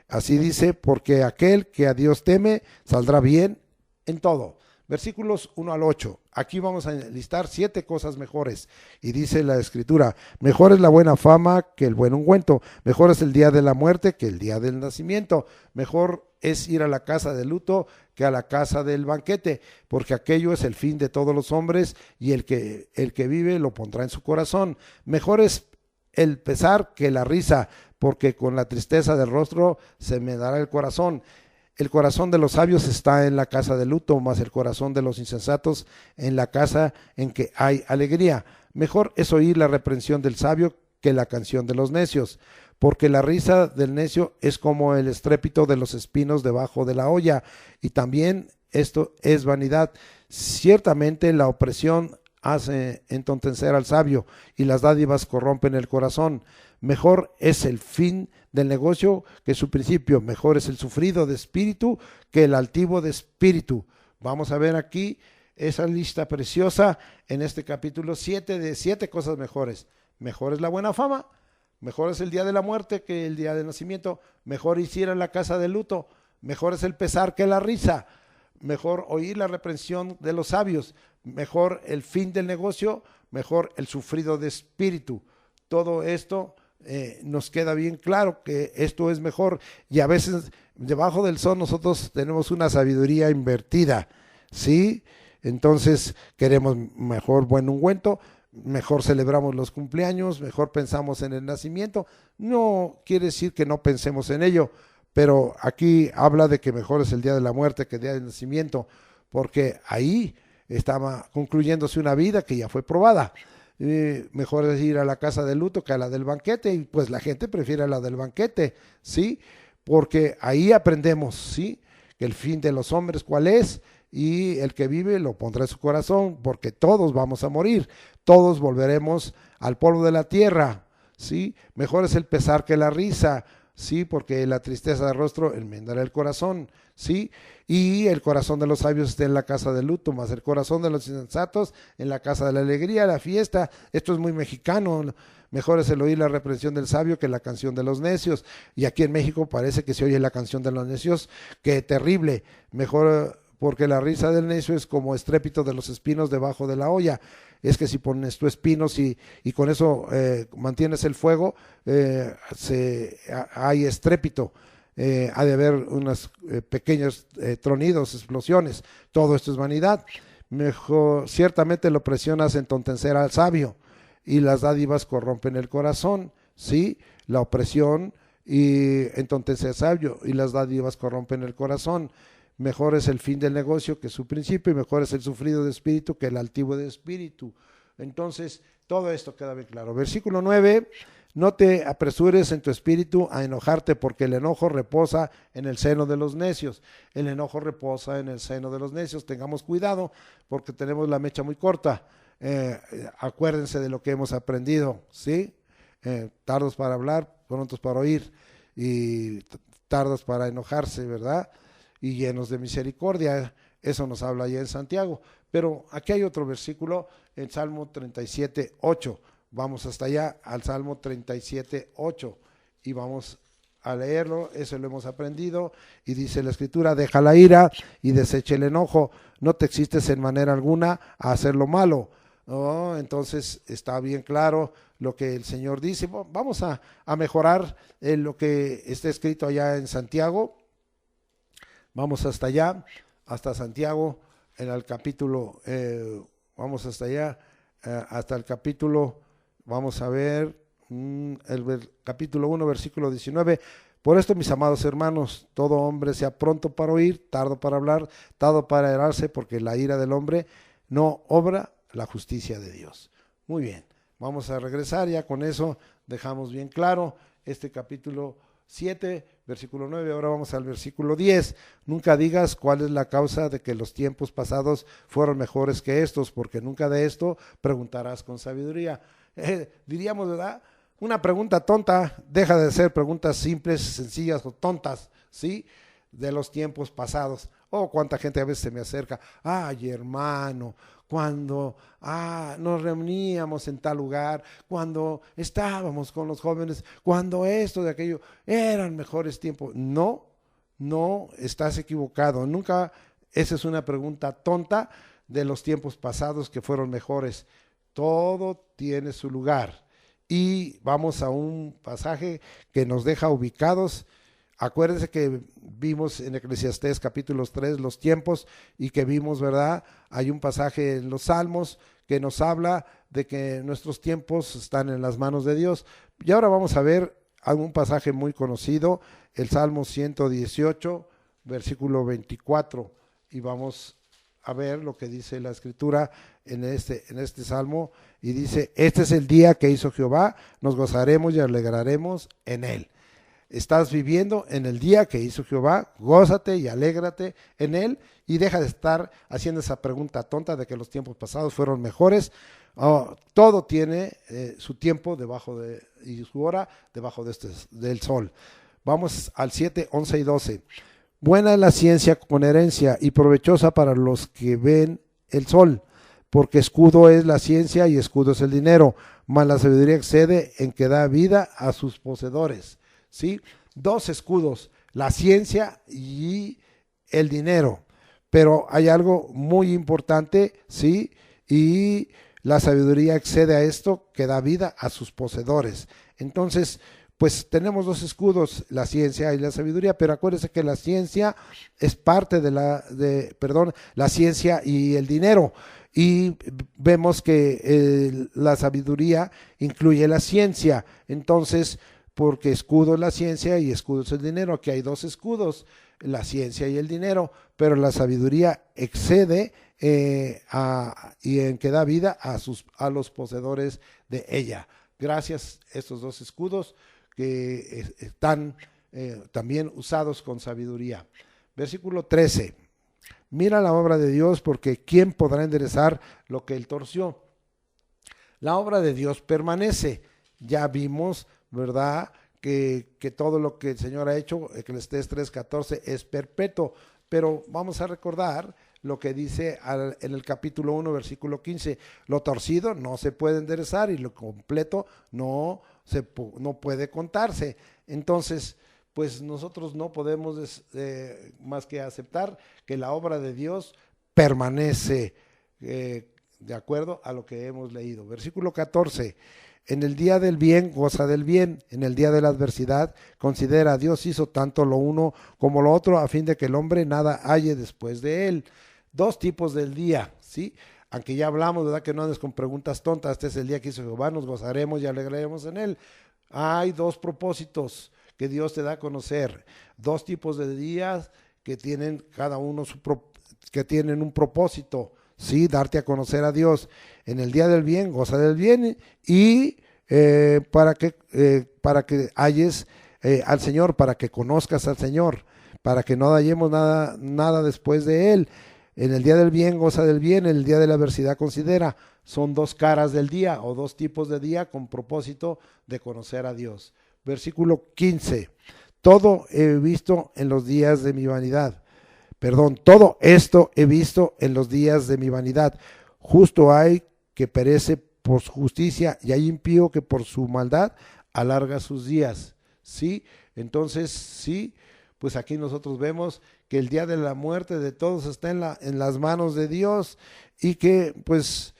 Así dice, porque aquel que a Dios teme saldrá bien en todo. Versículos 1 al 8. Aquí vamos a listar 7 cosas mejores. Y dice la Escritura, mejor es la buena fama que el buen ungüento, mejor es el día de la muerte que el día del nacimiento, mejor es ir a la casa de luto que a la casa del banquete, porque aquello es el fin de todos los hombres, y el que vive lo pondrá en su corazón. Mejor es el pesar que la risa, porque con la tristeza del rostro se me dará el corazón. el corazón de los sabios está en la casa de luto, mas el corazón de los insensatos en la casa en que hay alegría. Mejor es oír la reprensión del sabio que la canción de los necios, porque la risa del necio es como el estrépito de los espinos debajo de la olla, y también esto es vanidad. Ciertamente la opresión hace entontecer al sabio, y las dádivas corrompen el corazón. Mejor es el fin del negocio que su principio, mejor es el sufrido de espíritu que el altivo de espíritu. Vamos a ver aquí esa lista preciosa en este capítulo 7 de 7 cosas mejores. Mejor es la buena fama, mejor es el día de la muerte que el día del nacimiento, mejor hiciera la casa de luto, mejor es el pesar que la risa, mejor oír la reprensión de los sabios, mejor el fin del negocio, mejor el sufrido de espíritu. Todo esto nos queda bien claro que esto es mejor, y a veces debajo del sol nosotros tenemos una sabiduría invertida, ¿sí? Entonces queremos mejor buen ungüento, mejor celebramos los cumpleaños, mejor pensamos en el nacimiento. No quiere decir que no pensemos en ello, pero aquí habla de que mejor es el día de la muerte que el día del nacimiento, porque ahí estaba concluyéndose una vida que ya fue probada. Mejor es ir a la casa de luto que a la del banquete, y pues la gente prefiere a la del banquete, ¿sí? Porque ahí aprendemos, ¿sí? Que el fin de los hombres cuál es, y el que vive lo pondrá en su corazón, porque todos vamos a morir, todos volveremos al polvo de la tierra, ¿sí? Mejor es el pesar que la risa, ¿sí? Porque la tristeza del rostro enmendará el corazón, ¿sí? Y el corazón de los sabios está en la casa del luto, mas el corazón de los insensatos en la casa de la alegría, la fiesta. Esto es muy mexicano. Mejor es el oír la reprensión del sabio que la canción de los necios. Y aquí en México parece que se oye la canción de los necios, que terrible. Mejor, porque la risa del necio es como estrépito de los espinos debajo de la olla. Es que si pones tú espinos y con eso mantienes el fuego, hay estrépito. Ha de haber unos pequeños tronidos, explosiones. Todo esto es vanidad. Mejor, ciertamente la opresión hace entontecer al sabio, y las dádivas corrompen el corazón, ¿sí? La opresión y entonces el sabio, y las dádivas corrompen el corazón. Mejor es el fin del negocio que su principio, y mejor es el sufrido de espíritu que el altivo de espíritu. Entonces, todo esto queda bien claro. Versículo 9, no te apresures en tu espíritu a enojarte, porque el enojo reposa en el seno de los necios. El enojo reposa en el seno de los necios. Tengamos cuidado, porque tenemos la mecha muy corta. Acuérdense de lo que hemos aprendido, ¿sí? Tardos para hablar, prontos para oír, y tardos para enojarse, ¿verdad? Y llenos de misericordia. Eso nos habla allá en Santiago. Pero aquí hay otro versículo en Salmo 37, 8. Vamos hasta allá, al Salmo 37, 8, y vamos a leerlo. Eso lo hemos aprendido, y dice la Escritura: deja la ira y desecha el enojo, no te excites en manera alguna a hacer lo malo. Oh, entonces está bien claro lo que el Señor dice. Vamos a mejorar lo que está escrito allá en Santiago. Vamos hasta allá, hasta Santiago, en el capítulo, vamos hasta allá, hasta el capítulo, vamos a ver, capítulo 1, versículo 19. Por esto, mis amados hermanos, todo hombre sea pronto para oír, tardo para hablar, tardo para airarse, porque la ira del hombre no obra la justicia de Dios. Muy bien, vamos a regresar, ya con eso dejamos bien claro este capítulo 7, versículo 9, ahora vamos al versículo 10. Nunca digas cuál es la causa de que los tiempos pasados fueron mejores que estos, porque nunca de esto preguntarás con sabiduría. Diríamos, ¿verdad? Una pregunta tonta deja de ser preguntas simples, sencillas o tontas, ¿sí? De los tiempos pasados. Oh, cuánta gente a veces se me acerca: ay, hermano, cuando nos reuníamos en tal lugar, cuando estábamos con los jóvenes, cuando esto de aquello, eran mejores tiempos. No, no, estás equivocado. Nunca, esa es una pregunta tonta de los tiempos pasados que fueron mejores. Todo tiene su lugar. Y vamos a un pasaje que nos deja ubicados. Acuérdense que vimos en Eclesiastés capítulo 3 los tiempos, y que vimos, ¿verdad? Hay un pasaje en los Salmos que nos habla de que nuestros tiempos están en las manos de Dios. Y ahora vamos a ver algún pasaje muy conocido, el Salmo 118, versículo 24, y vamos a ver lo que dice la escritura en este salmo, y dice: este es el día que hizo Jehová, nos gozaremos y alegraremos en él. Estás viviendo en el día que hizo Jehová, gózate y alégrate en él, y deja de estar haciendo esa pregunta tonta de que los tiempos pasados fueron mejores. Todo tiene su tiempo y su hora debajo del sol. Vamos al 7, 11 y 12. Buena es la ciencia con herencia y provechosa para los que ven el sol, porque escudo es la ciencia y escudo es el dinero, mas la sabiduría excede en que da vida a sus poseedores. ¿Sí? Dos escudos, la ciencia y el dinero, pero hay algo muy importante, ¿sí? Y la sabiduría excede a esto, que da vida a sus poseedores. Entonces, pues tenemos dos escudos, la ciencia y la sabiduría, pero acuérdense que la ciencia es parte la ciencia y el dinero. Y vemos que la sabiduría incluye la ciencia. Entonces, porque escudo es la ciencia y escudo es el dinero. Aquí hay dos escudos, la ciencia y el dinero, pero la sabiduría excede y en que da vida a los poseedores de ella. Gracias a estos dos escudos que están también usados con sabiduría. Versículo 13. Mira la obra de Dios, porque ¿quién podrá enderezar lo que él torció? La obra de Dios permanece. Ya vimos, ¿verdad?, que todo lo que el Señor ha hecho, Eclesiastés 3:14, es perpetuo. Pero vamos a recordar lo que dice en el capítulo 1, versículo 15. Lo torcido no se puede enderezar y lo completo no puede contarse. Entonces, pues nosotros no podemos más que aceptar que la obra de Dios permanece de acuerdo a lo que hemos leído. Versículo 14. En el día del bien, goza del bien. En el día de la adversidad, considera: Dios hizo tanto lo uno como lo otro, a fin de que el hombre nada halle después de él. Dos tipos del día, ¿sí? Aunque ya hablamos, ¿verdad?, que no andes con preguntas tontas. Este es el día que hizo Jehová, nos gozaremos y alegraremos en él. Hay dos propósitos que Dios te da a conocer. Dos tipos de días que tienen cada uno que tienen un propósito. Sí, darte a conocer a Dios. En el día del bien, goza del bien, y para que halles al Señor, para que conozcas al Señor, para que no hallemos nada después de él. En el día del bien, goza del bien. En el día de la adversidad, considera. Son dos caras del día, o dos tipos de día con propósito de conocer a Dios. Versículo 15. Todo he visto en los días de mi vanidad. Todo esto he visto en los días de mi vanidad. Justo hay que perece por su justicia, y hay impío que por su maldad alarga sus días. ¿Sí? Entonces, sí, pues aquí nosotros vemos que el día de la muerte de todos está en las manos de Dios, y que pues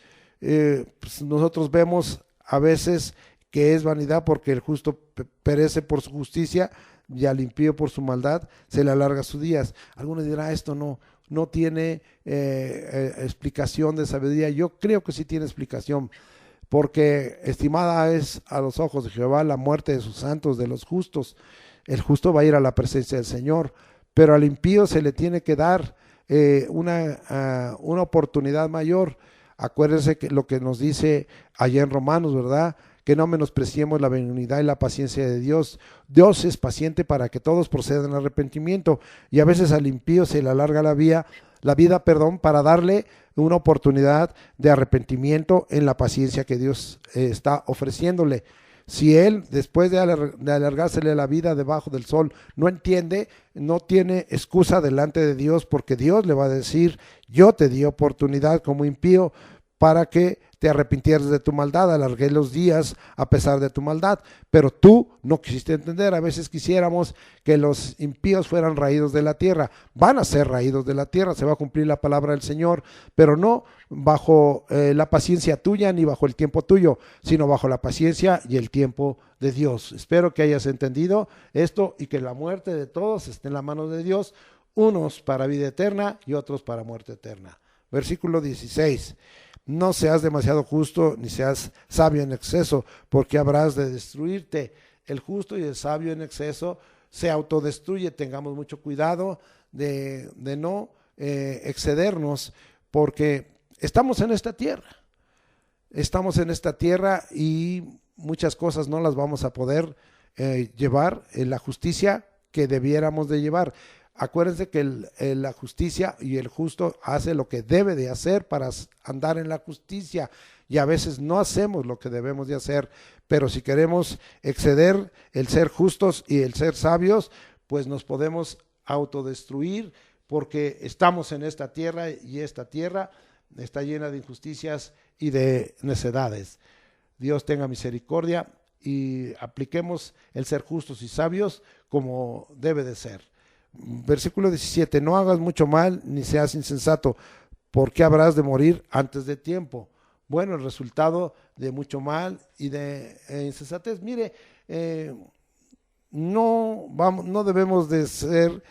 nosotros vemos a veces que es vanidad, porque el justo perece por su justicia, y al impío por su maldad se le alarga sus días. Algunos dirán: esto no tiene explicación de sabiduría. Yo creo que sí tiene explicación, porque estimada es a los ojos de Jehová la muerte de sus santos, de los justos. El justo va a ir a la presencia del Señor, pero al impío se le tiene que dar una oportunidad mayor. Acuérdense que lo que nos dice allá en Romanos, ¿verdad?, que no menospreciemos la benignidad y la paciencia de Dios. Dios es paciente para que todos procedan al arrepentimiento, y a veces al impío se le alarga la vida, para darle una oportunidad de arrepentimiento en la paciencia que Dios está ofreciéndole. Si él, después de alargársele la vida debajo del sol, no entiende, no tiene excusa delante de Dios, porque Dios le va a decir: yo te di oportunidad como impío para que te arrepintieras de tu maldad, alargué los días a pesar de tu maldad, pero tú no quisiste entender. A veces quisiéramos que los impíos fueran raídos de la tierra. Van a ser raídos de la tierra, se va a cumplir la palabra del Señor, pero no bajo la paciencia tuya ni bajo el tiempo tuyo, sino bajo la paciencia y el tiempo de Dios. Espero que hayas entendido esto, y que la muerte de todos esté en la mano de Dios, unos para vida eterna y otros para muerte eterna. Versículo 16. No seas demasiado justo, ni seas sabio en exceso, porque habrás de destruirte. El justo y el sabio en exceso se autodestruye. Tengamos mucho cuidado de no excedernos, porque estamos en esta tierra. Estamos en esta tierra y muchas cosas no las vamos a poder llevar en la justicia que debiéramos de llevar. Acuérdense que la justicia y el justo hace lo que debe de hacer para andar en la justicia, y a veces no hacemos lo que debemos de hacer, pero si queremos exceder el ser justos y el ser sabios, pues nos podemos autodestruir, porque estamos en esta tierra y esta tierra está llena de injusticias y de necedades. Dios tenga misericordia y apliquemos el ser justos y sabios como debe de ser. Versículo 17, no hagas mucho mal ni seas insensato, porque habrás de morir antes de tiempo. Bueno, el resultado de mucho mal y de insensatez. Mire, no debemos de ser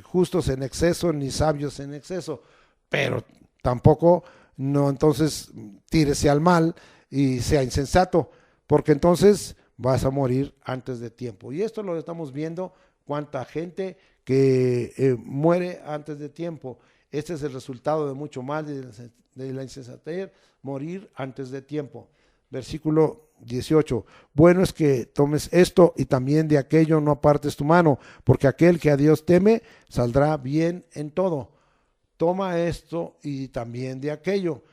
justos en exceso ni sabios en exceso, pero tampoco no entonces tírese al mal y sea insensato, porque entonces vas a morir antes de tiempo. Y esto lo estamos viendo, cuánta gente que muere antes de tiempo. Este es el resultado de mucho mal, de la insensatez, morir antes de tiempo. Versículo 18, bueno es que tomes esto y también de aquello no apartes tu mano, porque aquel que a Dios teme saldrá bien en todo. Toma esto y también de aquello.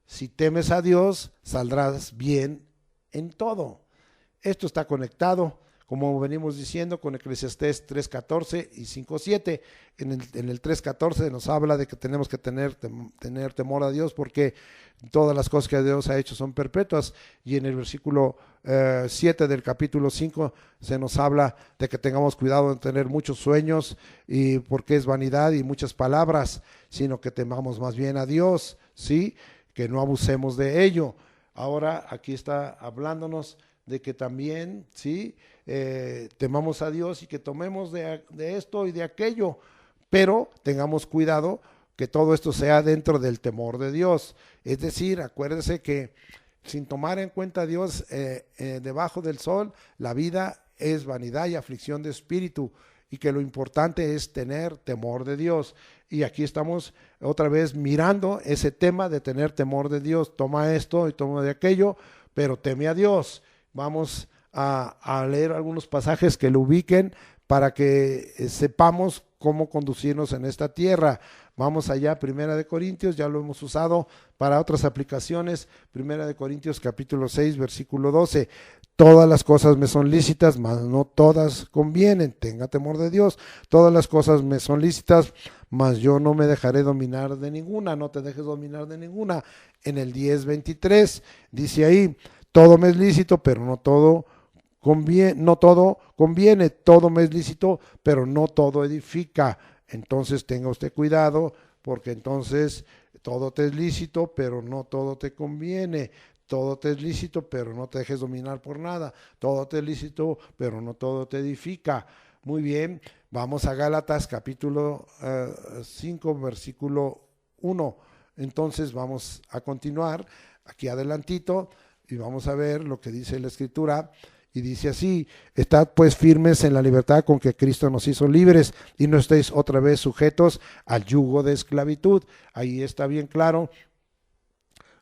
Si temes a Dios, saldrás bien en todo. Esto está conectado, como venimos diciendo, con Eclesiastés 3:14 y 5:7. En el 3:14 nos habla de que tenemos que tener temor a Dios, porque todas las cosas que Dios ha hecho son perpetuas. Y en el versículo 7 del capítulo 5 se nos habla de que tengamos cuidado de tener muchos sueños, y porque es vanidad y muchas palabras, sino que temamos más bien a Dios, ¿sí? Que no abusemos de ello. Ahora aquí está hablándonos de que también, ¿sí? Temamos a Dios y que tomemos de esto y de aquello, pero tengamos cuidado que todo esto sea dentro del temor de Dios. Es decir, acuérdense que sin tomar en cuenta a Dios debajo del sol, la vida es vanidad y aflicción de espíritu, y que lo importante es tener temor de Dios. Y aquí estamos otra vez mirando ese tema de tener temor de Dios. Toma esto y toma de aquello, pero teme a Dios. Vamos a leer algunos pasajes que lo ubiquen para que sepamos cómo conducirnos en esta tierra. Vamos allá, Primera de Corintios, ya lo hemos usado para otras aplicaciones. Primera de Corintios capítulo 6, versículo 12. Todas las cosas me son lícitas, mas no todas convienen. Tenga temor de Dios. Todas las cosas me son lícitas, mas yo no me dejaré dominar de ninguna. No te dejes dominar de ninguna. En el 10:23 dice ahí, todo me es lícito, pero no todo conviene, todo me es lícito, pero no todo edifica. Entonces tenga usted cuidado, porque entonces todo te es lícito, pero no todo te conviene. Todo te es lícito, pero no te dejes dominar por nada. Todo te es lícito, pero no todo te edifica. Muy bien, vamos a Gálatas capítulo 5, versículo 1. Entonces vamos a continuar aquí adelantito y vamos a ver lo que dice la Escritura. Y dice así, estad pues firmes en la libertad con que Cristo nos hizo libres, y no estéis otra vez sujetos al yugo de esclavitud. Ahí está bien claro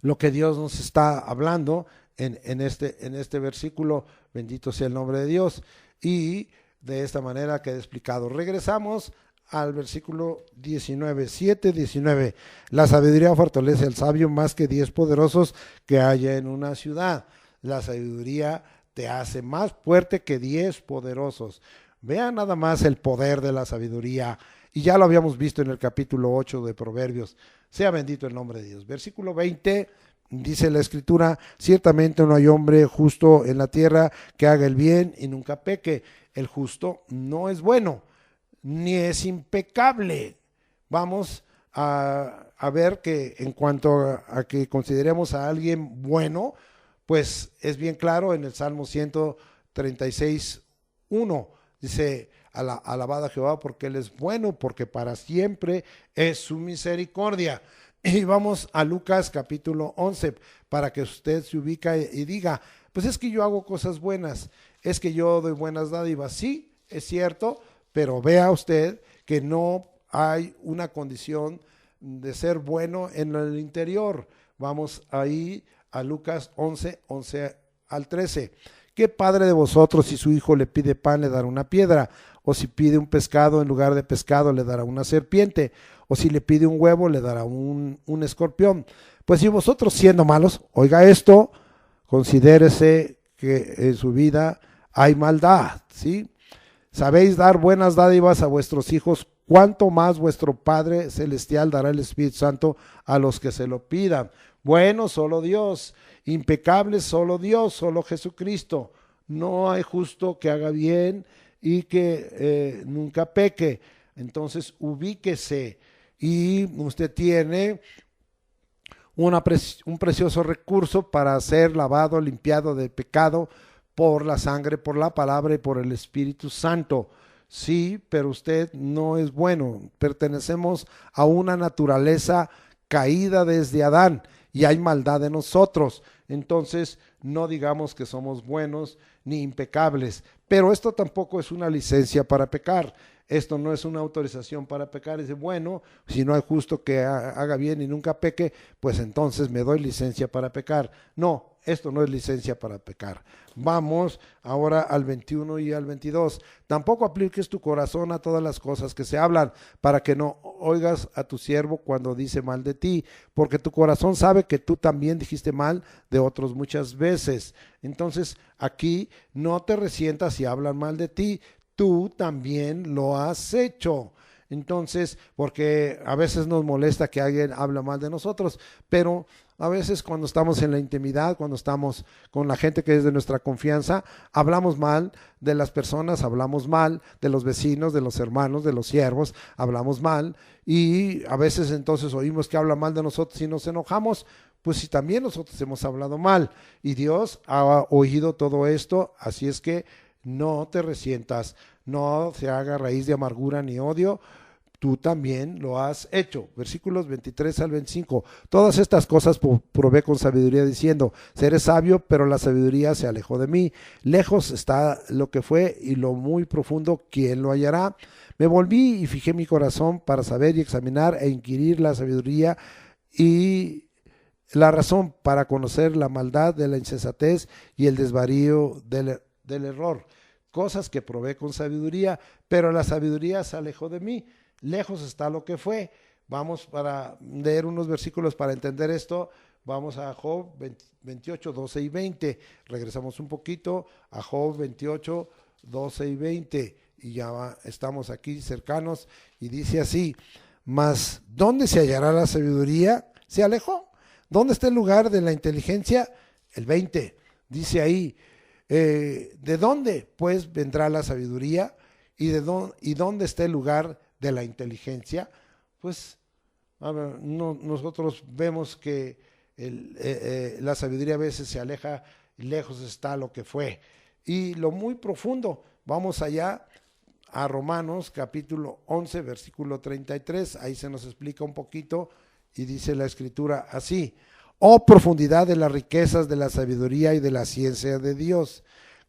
lo que Dios nos está hablando en este versículo. Bendito sea el nombre de Dios. Y de esta manera queda explicado. Regresamos al versículo 19, 7:19. La sabiduría fortalece al sabio más que 10 poderosos que haya en una ciudad. La sabiduría te hace más fuerte que 10 poderosos. Vean nada más el poder de la sabiduría. Y ya lo habíamos visto en el capítulo 8 de Proverbios. Sea bendito el nombre de Dios. Versículo 20, dice la Escritura, ciertamente no hay hombre justo en la tierra que haga el bien y nunca peque. El justo no es bueno, ni es impecable. Vamos a ver que en cuanto a que consideremos a alguien bueno, pues es bien claro en el Salmo 136:1. Dice, alabad a Jehová porque Él es bueno, porque para siempre es su misericordia. Y vamos a Lucas capítulo 11, para que usted se ubica y diga, pues es que yo hago cosas buenas, es que yo doy buenas dádivas. Sí, es cierto, pero vea usted que no hay una condición de ser bueno en el interior. Vamos ahí a Lucas 11, 11 al 13. ¿Qué padre de vosotros, si su hijo le pide pan, le dará una piedra? O si pide un pescado, en lugar de pescado, le dará una serpiente? O si le pide un huevo, le dará un escorpión. Pues si vosotros, siendo malos, oiga esto, considérese que en su vida hay maldad, ¿sí? Sabéis dar buenas dádivas a vuestros hijos, cuánto más vuestro Padre Celestial dará el Espíritu Santo a los que se lo pidan. Bueno, solo Dios. Impecable, solo Dios, solo Jesucristo. No hay justo que haga bien y que nunca peque. Entonces, ubíquese. Y usted tiene un precioso recurso para ser lavado, limpiado de pecado por la sangre, por la palabra y por el Espíritu Santo. Sí, pero usted no es bueno. Pertenecemos a una naturaleza caída desde Adán y hay maldad en nosotros. Entonces, no digamos que somos buenos ni impecables, pero esto tampoco es una licencia para pecar. Esto no es una autorización para pecar. Dice, bueno, si no hay justo que haga bien y nunca peque, pues entonces me doy licencia para pecar. No, esto no es licencia para pecar. Vamos ahora al 21 y al 22. Tampoco apliques tu corazón a todas las cosas que se hablan, para que no oigas a tu siervo cuando dice mal de ti, porque tu corazón sabe que tú también dijiste mal de otros muchas veces. Entonces, aquí no te resientas si hablan mal de ti, tú también lo has hecho. Entonces, porque a veces nos molesta que alguien habla mal de nosotros, pero a veces cuando estamos en la intimidad, cuando estamos con la gente que es de nuestra confianza, hablamos mal de las personas, hablamos mal de los vecinos, de los hermanos, de los siervos, hablamos mal y a veces entonces oímos que habla mal de nosotros y nos enojamos, pues si también nosotros hemos hablado mal y Dios ha oído todo esto, así es que no te resientas, no se haga raíz de amargura ni odio, tú también lo has hecho. Versículos 23 al 25. Todas estas cosas probé con sabiduría diciendo, seré sabio, pero la sabiduría se alejó de mí. Lejos está lo que fue y lo muy profundo, ¿quién lo hallará? Me volví y fijé mi corazón para saber y examinar e inquirir la sabiduría y la razón para conocer la maldad de la insensatez y el desvarío del error. Cosas que probé con sabiduría, pero la sabiduría se alejó de mí. Lejos está lo que fue. Vamos para leer unos versículos para entender esto. Vamos a Job 28, 12 y 20. Regresamos un poquito a Job 28, 12 y 20. Y ya estamos aquí cercanos. Y dice así, mas ¿dónde se hallará la sabiduría? Se alejó. ¿Dónde está el lugar de la inteligencia? El 20. Dice ahí, ¿de dónde pues vendrá la sabiduría? ¿Y dónde está el lugar de la inteligencia? Pues nosotros vemos que la sabiduría a veces se aleja y lejos está lo que fue. Y lo muy profundo, vamos allá a Romanos capítulo 11, versículo 33, ahí se nos explica un poquito y dice la escritura así, oh profundidad de las riquezas de la sabiduría y de la ciencia de Dios,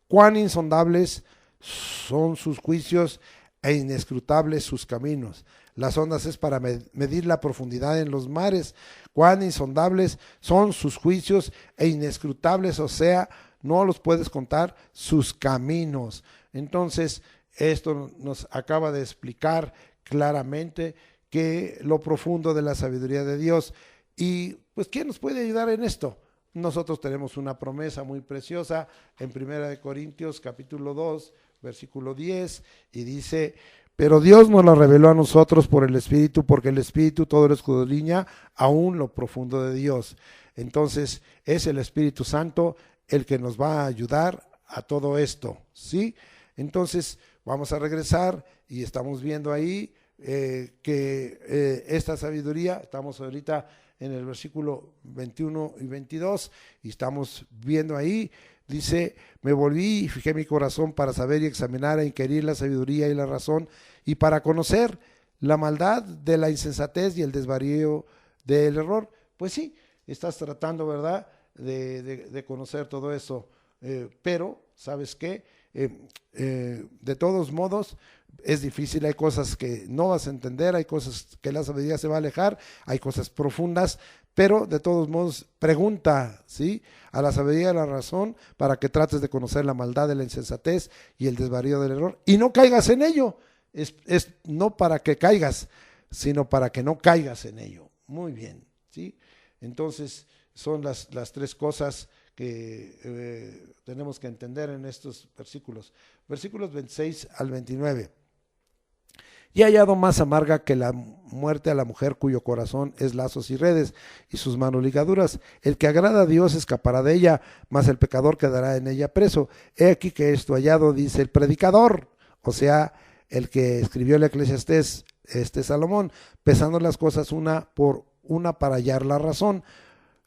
cuán insondables son sus juicios e inescrutables sus caminos. Las ondas es para medir la profundidad en los mares, cuán insondables son sus juicios e inescrutables, o sea, no los puedes contar sus caminos. Entonces, esto nos acaba de explicar claramente que lo profundo de la sabiduría de Dios. Y pues, ¿quién nos puede ayudar en esto? Nosotros tenemos una promesa muy preciosa en 1 Corintios capítulo 2, versículo 10, y dice, pero Dios nos la reveló a nosotros por el Espíritu, porque el Espíritu todo lo escudriña, aún lo profundo de Dios. Entonces, es el Espíritu Santo el que nos va a ayudar a todo esto, ¿sí? Entonces, vamos a regresar y estamos viendo ahí que esta sabiduría, estamos ahorita en el versículo 21 y 22 y estamos viendo ahí, dice, me volví y fijé mi corazón para saber y examinar e inquirir la sabiduría y la razón y para conocer la maldad de la insensatez y el desvarío del error. Pues sí, estás tratando, ¿verdad?, de conocer todo eso, pero ¿sabes qué? De todos modos, es difícil, hay cosas que no vas a entender, hay cosas que la sabiduría se va a alejar, hay cosas profundas, pero de todos modos pregunta, ¿sí?, a la sabiduría de la razón para que trates de conocer la maldad de la insensatez y el desvarío del error y no caigas en ello. Es no para que caigas, sino para que no caigas en ello. Muy bien, ¿sí? Entonces son las tres cosas que tenemos que entender en estos versículos. Versículos 26 al 29. Y ha hallado más amarga que la muerte a la mujer cuyo corazón es lazos y redes, y sus manos ligaduras. El que agrada a Dios escapará de ella, mas el pecador quedará en ella preso. He aquí que esto hallado, dice el predicador, o sea, el que escribió el Eclesiastés, Salomón, pesando las cosas una por una para hallar la razón,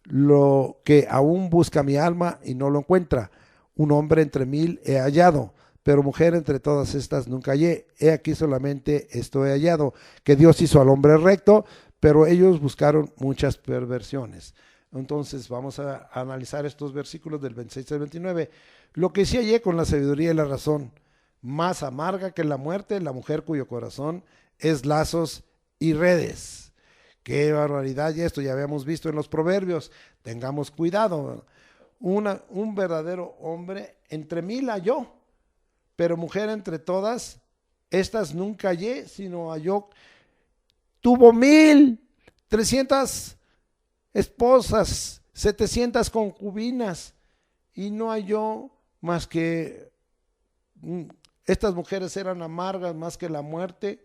lo que aún busca mi alma y no lo encuentra. Un hombre entre 1000 he hallado, pero mujer entre todas estas nunca hallé. He aquí solamente esto he hallado, que Dios hizo al hombre recto, pero ellos buscaron muchas perversiones. Entonces vamos a analizar estos versículos del 26 al 29. Lo que sí hallé con la sabiduría y la razón, más amarga que la muerte, la mujer cuyo corazón es lazos y redes. Qué barbaridad, y esto ya habíamos visto en los proverbios. Tengamos cuidado. Un verdadero hombre entre 1000 halló, pero mujer entre todas estas nunca hallé, sino halló. Tuvo 1300 esposas, 700 concubinas, y no halló más que estas mujeres eran amargas más que la muerte,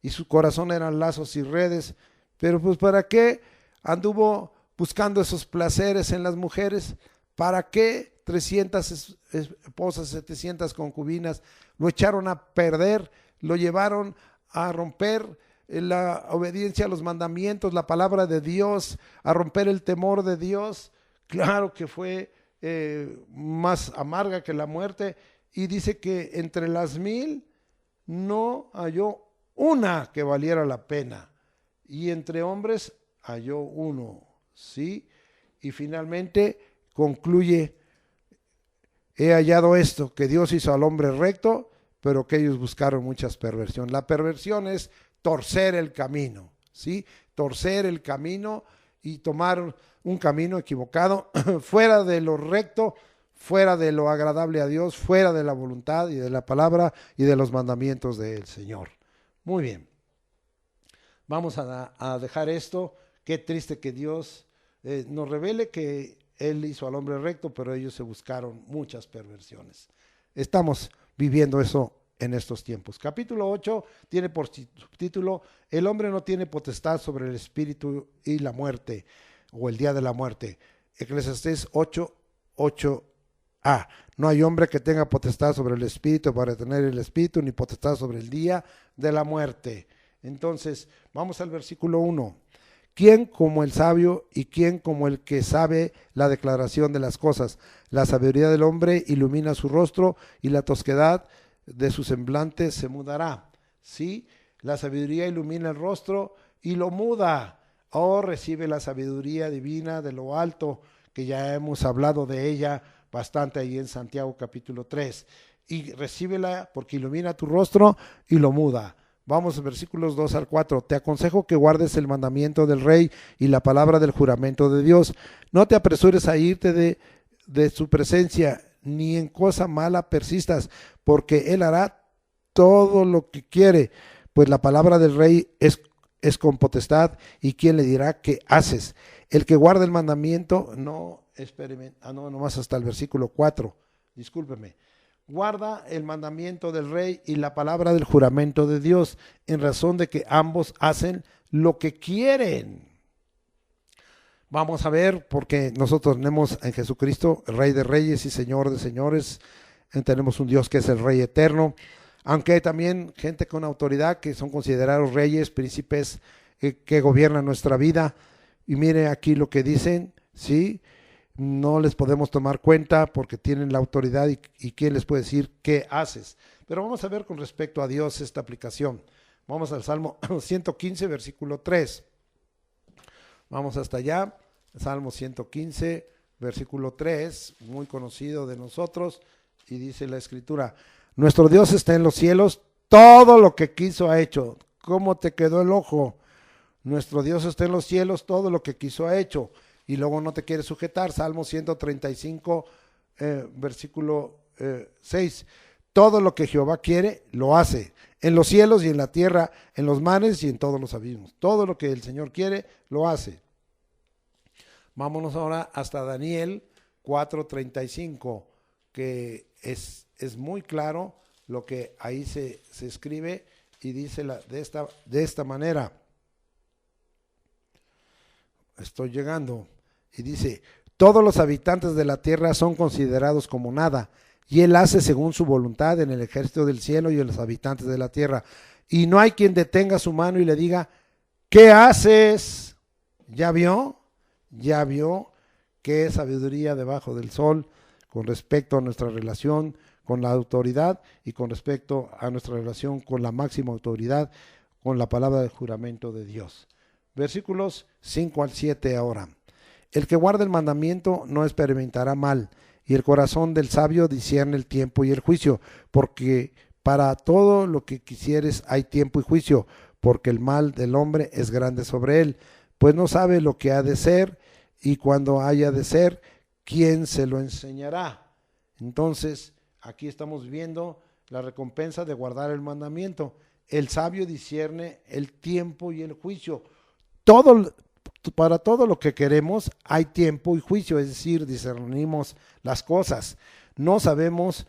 y su corazón eran lazos y redes. Pero pues ¿para qué anduvo buscando esos placeres en las mujeres? ¿Para qué 300 esposas, 700 concubinas? Lo echaron a perder, lo llevaron a romper la obediencia a los mandamientos, la palabra de Dios, a romper el temor de Dios. Claro que fue más amarga que la muerte, y dice que entre las 1000 no halló una que valiera la pena, y entre hombres halló uno, ¿sí? Y finalmente concluye: he hallado esto, que Dios hizo al hombre recto, pero que ellos buscaron muchas perversiones. La perversión es torcer el camino, ¿sí? Torcer el camino y tomar un camino equivocado, fuera de lo recto, fuera de lo agradable a Dios, fuera de la voluntad y de la palabra y de los mandamientos del Señor. Muy bien. Vamos a dejar esto. Qué triste que Dios nos revele que Él hizo al hombre recto, pero ellos se buscaron muchas perversiones. Estamos viviendo eso en estos tiempos. Capítulo 8 tiene por subtítulo: el hombre no tiene potestad sobre el espíritu y la muerte, o el día de la muerte. Eclesiastés 8:8a. No hay hombre que tenga potestad sobre el espíritu para tener el espíritu, ni potestad sobre el día de la muerte. Entonces, vamos al versículo 1. ¿Quién como el sabio y quién como el que sabe la declaración de las cosas? La sabiduría del hombre ilumina su rostro, y la tosquedad de su semblante se mudará. ¿Sí? La sabiduría ilumina el rostro y lo muda. Oh, recibe la sabiduría divina de lo alto, que ya hemos hablado de ella bastante ahí en Santiago capítulo 3. Y recíbela porque ilumina tu rostro y lo muda. Vamos a versículos 2 al 4. Te aconsejo que guardes el mandamiento del rey y la palabra del juramento de Dios. No te apresures a irte de su presencia, ni en cosa mala persistas, porque él hará todo lo que quiere. Pues la palabra del rey es con potestad, y quién le dirá qué haces. El que guarda el mandamiento no experimenta. Nomás hasta el versículo 4. Discúlpeme. Guarda el mandamiento del rey y la palabra del juramento de Dios, en razón de que ambos hacen lo que quieren. Vamos a ver, porque nosotros tenemos en Jesucristo, el Rey de Reyes y Señor de Señores. Tenemos un Dios que es el Rey eterno, aunque hay también gente con autoridad que son considerados reyes, príncipes, que gobiernan nuestra vida. Y mire aquí lo que dicen, ¿sí? No les podemos tomar cuenta porque tienen la autoridad, y quién les puede decir qué haces. Pero vamos a ver con respecto a Dios esta aplicación. Vamos al Salmo 115, versículo 3. Vamos hasta allá. Salmo 115, versículo 3, muy conocido de nosotros. y dice la escritura, nuestro Dios está en los cielos, todo lo que quiso ha hecho. ¿Cómo te quedó el ojo? Nuestro Dios está en los cielos, todo lo que quiso ha hecho. Y luego no te quiere sujetar. Salmo 135, versículo 6. Todo lo que Jehová quiere, lo hace. En los cielos y en la tierra, en los mares y en todos los abismos. Todo lo que el Señor quiere, lo hace. Vámonos ahora hasta Daniel 4:35, que es muy claro lo que ahí se escribe y dice de esta manera. Estoy llegando. Y dice, todos los habitantes de la tierra son considerados como nada, y él hace según su voluntad en el ejército del cielo y en los habitantes de la tierra. Y no hay quien detenga su mano y le diga, ¿qué haces? ¿Ya vio? ¿Ya vio qué es sabiduría debajo del sol con respecto a nuestra relación con la autoridad y con respecto a nuestra relación con la máxima autoridad, con la palabra del juramento de Dios? Versículos 5 al 7 ahora. El que guarda el mandamiento no experimentará mal, y el corazón del sabio discierne el tiempo y el juicio, porque para todo lo que quisieres hay tiempo y juicio, porque el mal del hombre es grande sobre él, pues no sabe lo que ha de ser, y cuando haya de ser, ¿quién se lo enseñará? Entonces, aquí estamos viendo la recompensa de guardar el mandamiento. El sabio discierne el tiempo y el juicio. Para todo lo que queremos hay tiempo y juicio, es decir, discernimos las cosas. No sabemos,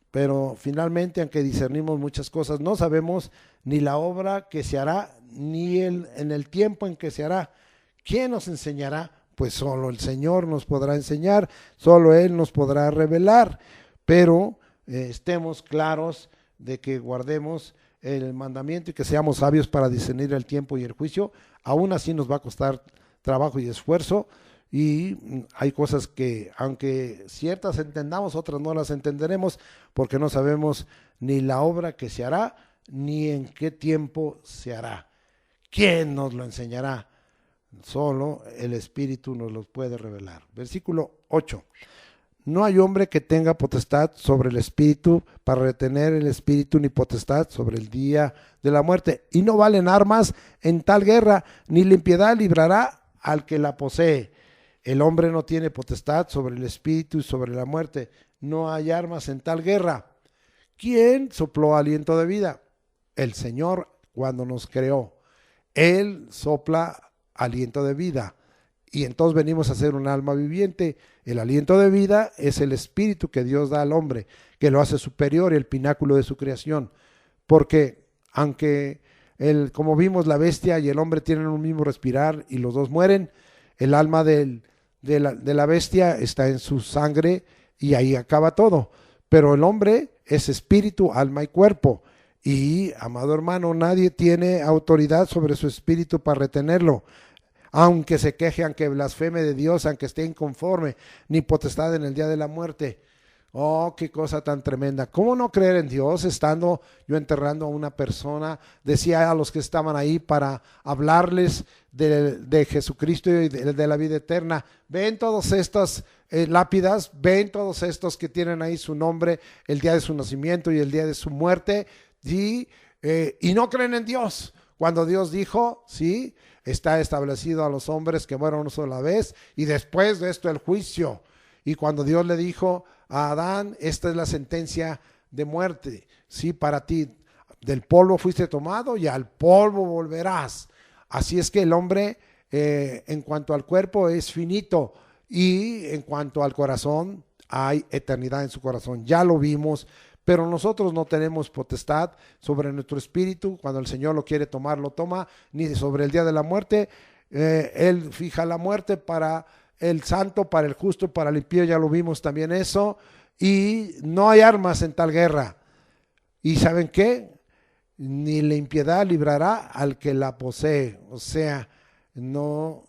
pero finalmente, aunque discernimos muchas cosas, no sabemos ni la obra que se hará, ni en el tiempo en que se hará. ¿Quién nos enseñará? Pues solo el Señor nos podrá enseñar, solo Él nos podrá revelar, pero estemos claros de que guardemos el mandamiento y que seamos sabios para discernir el tiempo y el juicio. Aún así nos va a costar trabajo y esfuerzo, y hay cosas que aunque ciertas entendamos, otras no las entenderemos porque no sabemos ni la obra que se hará ni en qué tiempo se hará. ¿Quién nos lo enseñará? Solo el Espíritu nos lo puede revelar. Versículo 8. No hay hombre que tenga potestad sobre el espíritu para retener el espíritu, ni potestad sobre el día de la muerte. Y no valen armas en tal guerra, ni la impiedad librará al que la posee. El hombre no tiene potestad sobre el espíritu y sobre la muerte. No hay armas en tal guerra. ¿Quién sopló aliento de vida? El Señor cuando nos creó. Él sopla aliento de vida. Y entonces venimos a ser un alma viviente. El aliento de vida es el espíritu que Dios da al hombre, que lo hace superior y el pináculo de su creación. Porque aunque como vimos, la bestia y el hombre tienen un mismo respirar y los dos mueren, el alma de la bestia está en su sangre y ahí acaba todo. Pero el hombre es espíritu, alma y cuerpo. Y, amado hermano, nadie tiene autoridad sobre su espíritu para retenerlo, aunque se queje, aunque blasfeme de Dios, aunque esté inconforme, ni potestad en el día de la muerte. Oh, qué cosa tan tremenda. ¿Cómo no creer en Dios estando yo enterrando a una persona? Decía a los que estaban ahí para hablarles de Jesucristo y de la vida eterna. Ven todas estas lápidas, ven todos estos que tienen ahí su nombre, el día de su nacimiento y el día de su muerte, y no creen en Dios. Cuando Dios dijo, sí, está establecido a los hombres que mueran una sola vez y después de esto el juicio. Y cuando Dios le dijo a Adán, esta es la sentencia de muerte, sí, para ti, del polvo fuiste tomado y al polvo volverás. Así es que el hombre, en cuanto al cuerpo, es finito, y en cuanto al corazón, hay eternidad en su corazón. Ya lo vimos. Pero nosotros no tenemos potestad sobre nuestro espíritu. Cuando el Señor lo quiere tomar, lo toma, ni sobre el día de la muerte. Él fija la muerte para el santo, para el justo, para el impío, ya lo vimos también eso. Y no hay armas en tal guerra. ¿Y saben qué? Ni la impiedad librará al que la posee. O sea, no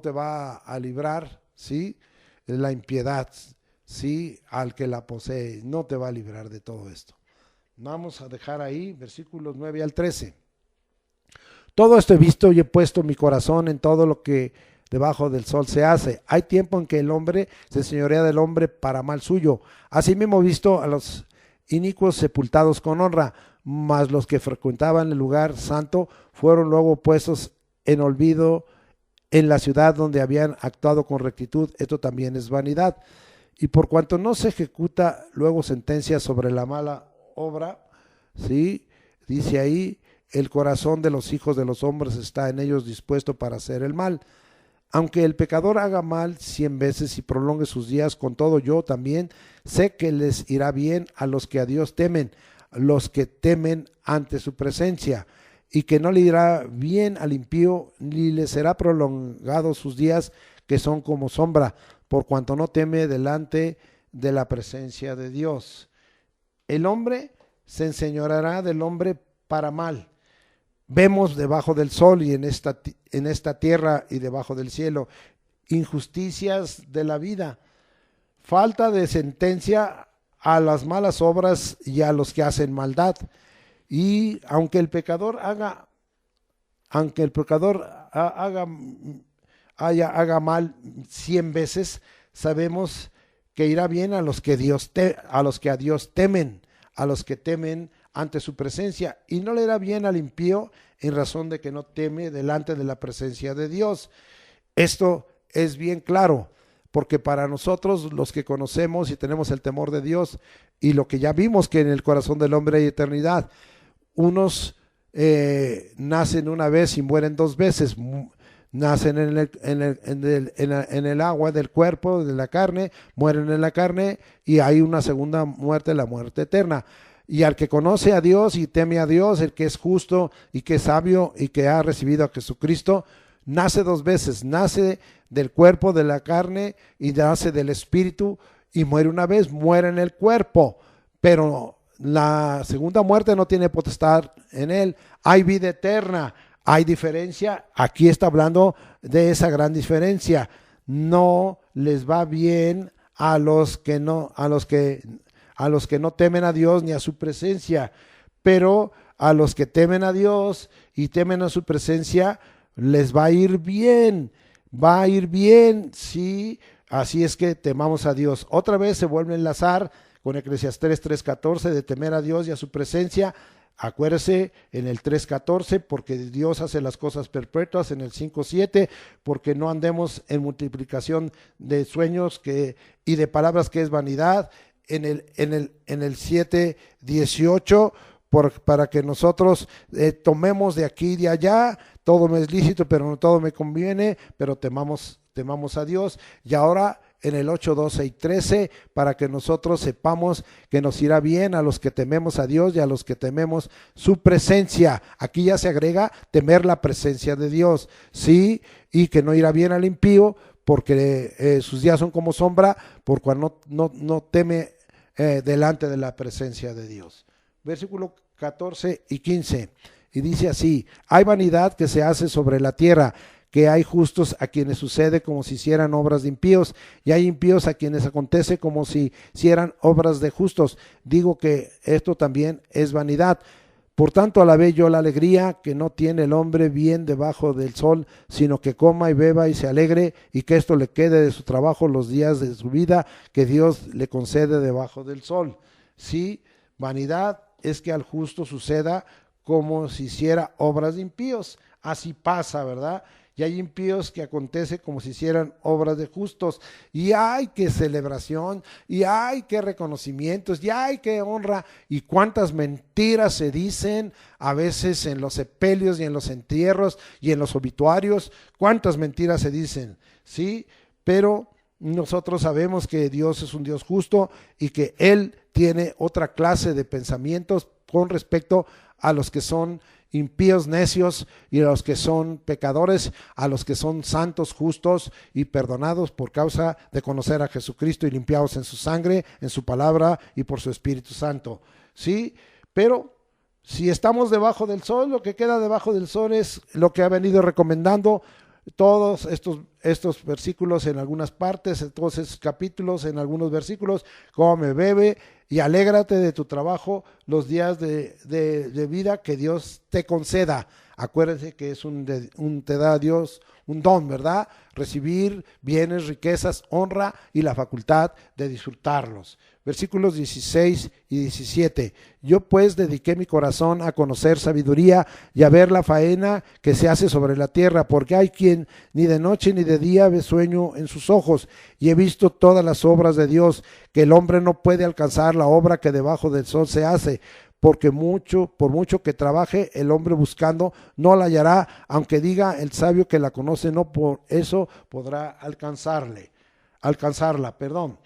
te va a librar, ¿sí? La impiedad. Sí, al que la posee, no te va a librar de todo esto. Vamos a dejar ahí versículos 9 al 13. Todo esto he visto y he puesto mi corazón en todo lo que debajo del sol se hace. Hay tiempo en que el hombre se enseñorea del hombre para mal suyo. Asimismo visto a los inicuos sepultados con honra, mas los que frecuentaban el lugar santo fueron luego puestos en olvido en la ciudad donde habían actuado con rectitud. Esto también es vanidad. Y por cuanto no se ejecuta luego sentencia sobre la mala obra, ¿sí? Dice ahí, el corazón de los hijos de los hombres está en ellos dispuesto para hacer el mal. Aunque el pecador haga mal 100 veces y prolongue sus días, con todo yo también sé que les irá bien a los que a Dios temen, los que temen ante su presencia, y que no le irá bien al impío, ni le será prolongado sus días, que son como sombra, por cuanto no teme delante de la presencia de Dios. El hombre se enseñoreará del hombre para mal. Vemos debajo del sol y en esta tierra y debajo del cielo injusticias de la vida, falta de sentencia a las malas obras y a los que hacen maldad. Y aunque el pecador haga mal 100 veces, sabemos que irá bien a los que a Dios temen, a los que temen ante su presencia, y no le irá bien al impío en razón de que no teme delante de la presencia de Dios. Esto es bien claro, porque para nosotros los que conocemos y tenemos el temor de Dios, y lo que ya vimos que en el corazón del hombre hay eternidad, unos nacen una vez y mueren 2 veces, nacen en el agua del cuerpo, de la carne, mueren en la carne, y hay una segunda muerte, la muerte eterna. Y al que conoce a Dios y teme a Dios, el que es justo y que es sabio y que ha recibido a Jesucristo, nace 2 veces, nace del cuerpo, de la carne, y nace del espíritu, y muere una vez, muere en el cuerpo, pero la segunda muerte no tiene potestad en él. Hay vida eterna, hay diferencia. Aquí está hablando de esa gran diferencia. No les va bien a los que no temen a Dios ni a su presencia, pero a los que temen a Dios y temen a su presencia les va a ir bien, sí. Así es que temamos a Dios. Otra vez se vuelve a enlazar con Eclesiastés 3:14 de temer a Dios y a su presencia. Acuérdese en el 3:14, porque Dios hace las cosas perpetuas. En el 5:7, porque no andemos en multiplicación de sueños y de palabras, que es vanidad. En el 7:18, para que nosotros tomemos de aquí y de allá. Todo me es lícito, pero no todo me conviene, pero temamos a Dios. Y ahora en el 8:12 y 13, para que nosotros sepamos que nos irá bien a los que tememos a Dios y a los que tememos su presencia. Aquí ya se agrega temer la presencia de Dios, sí, y que no irá bien al impío, porque sus días son como sombra, por cual no teme delante de la presencia de Dios. Versículo 14 y 15, y dice así: hay vanidad que se hace sobre la tierra, que hay justos a quienes sucede como si hicieran obras de impíos, y hay impíos a quienes acontece como si hicieran obras de justos. Digo que esto también es vanidad. Por tanto, alabé yo la alegría que no tiene el hombre bien debajo del sol, sino que coma y beba y se alegre, y que esto le quede de su trabajo los días de su vida que Dios le concede debajo del sol. Sí, vanidad es que al justo suceda como si hiciera obras de impíos. Así pasa, ¿verdad? Y hay impíos que acontece como si hicieran obras de justos, y hay que celebración, y hay que reconocimientos, y hay que honra, y cuántas mentiras se dicen a veces en los sepelios y en los entierros y en los obituarios. Cuántas mentiras se dicen, sí, pero nosotros sabemos que Dios es un Dios justo y que Él tiene otra clase de pensamientos con respecto a los que son impíos, necios, y a los que son pecadores, a los que son santos, justos y perdonados por causa de conocer a Jesucristo y limpiados en su sangre, en su palabra y por su Espíritu Santo. Sí, pero si estamos debajo del sol, lo que queda debajo del sol es lo que ha venido recomendando todos estos versículos en algunas partes, todos estos capítulos en algunos versículos: come, bebe y alégrate de tu trabajo los días de vida que Dios te conceda. Acuérdense que es te da a Dios un don, ¿verdad? Recibir bienes, riquezas, honra y la facultad de disfrutarlos. Versículos 16 y 17. Yo pues dediqué mi corazón a conocer sabiduría y a ver la faena que se hace sobre la tierra, porque hay quien ni de noche ni de día ve sueño en sus ojos, y he visto todas las obras de Dios, que el hombre no puede alcanzar la obra que debajo del sol se hace, porque por mucho que trabaje el hombre buscando, no la hallará, aunque diga el sabio que la conoce, no por eso podrá alcanzarla, perdón.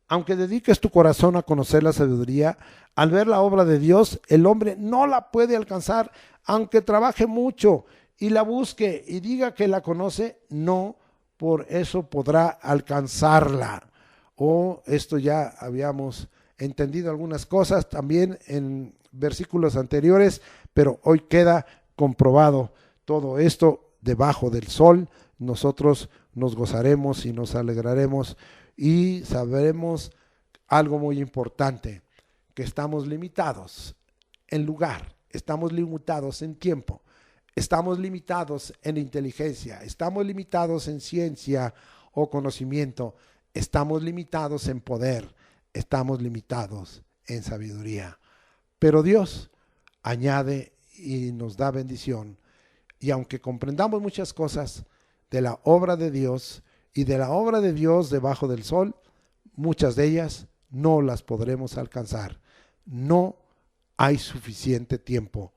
Aunque dediques tu corazón a conocer la sabiduría, al ver la obra de Dios, el hombre no la puede alcanzar, aunque trabaje mucho y la busque y diga que la conoce, no por eso podrá alcanzarla. Esto ya habíamos entendido algunas cosas también en versículos anteriores, pero hoy queda comprobado todo esto debajo del sol. Nosotros nos gozaremos y nos alegraremos y sabremos algo muy importante, que estamos limitados en lugar, estamos limitados en tiempo, estamos limitados en inteligencia, estamos limitados en ciencia o conocimiento, estamos limitados en poder, estamos limitados en sabiduría. Pero Dios añade y nos da bendición. Y aunque comprendamos muchas cosas de la obra de Dios y de la obra de Dios debajo del sol, muchas de ellas no las podremos alcanzar. No hay suficiente tiempo.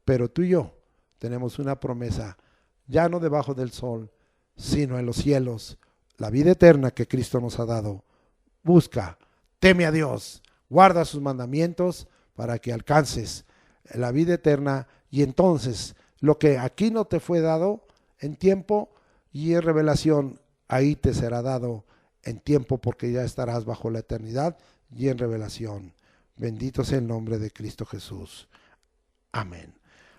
Pero tú y yo tenemos una promesa, ya no debajo del sol, sino en los cielos, la vida eterna que Cristo nos ha dado. Busca, teme a Dios, guarda sus mandamientos para que alcances la vida eterna, y entonces lo que aquí no te fue dado en tiempo y en revelación, ahí te será dado en tiempo, porque ya estarás bajo la eternidad y en revelación. Bendito sea el nombre de Cristo Jesús. Amén.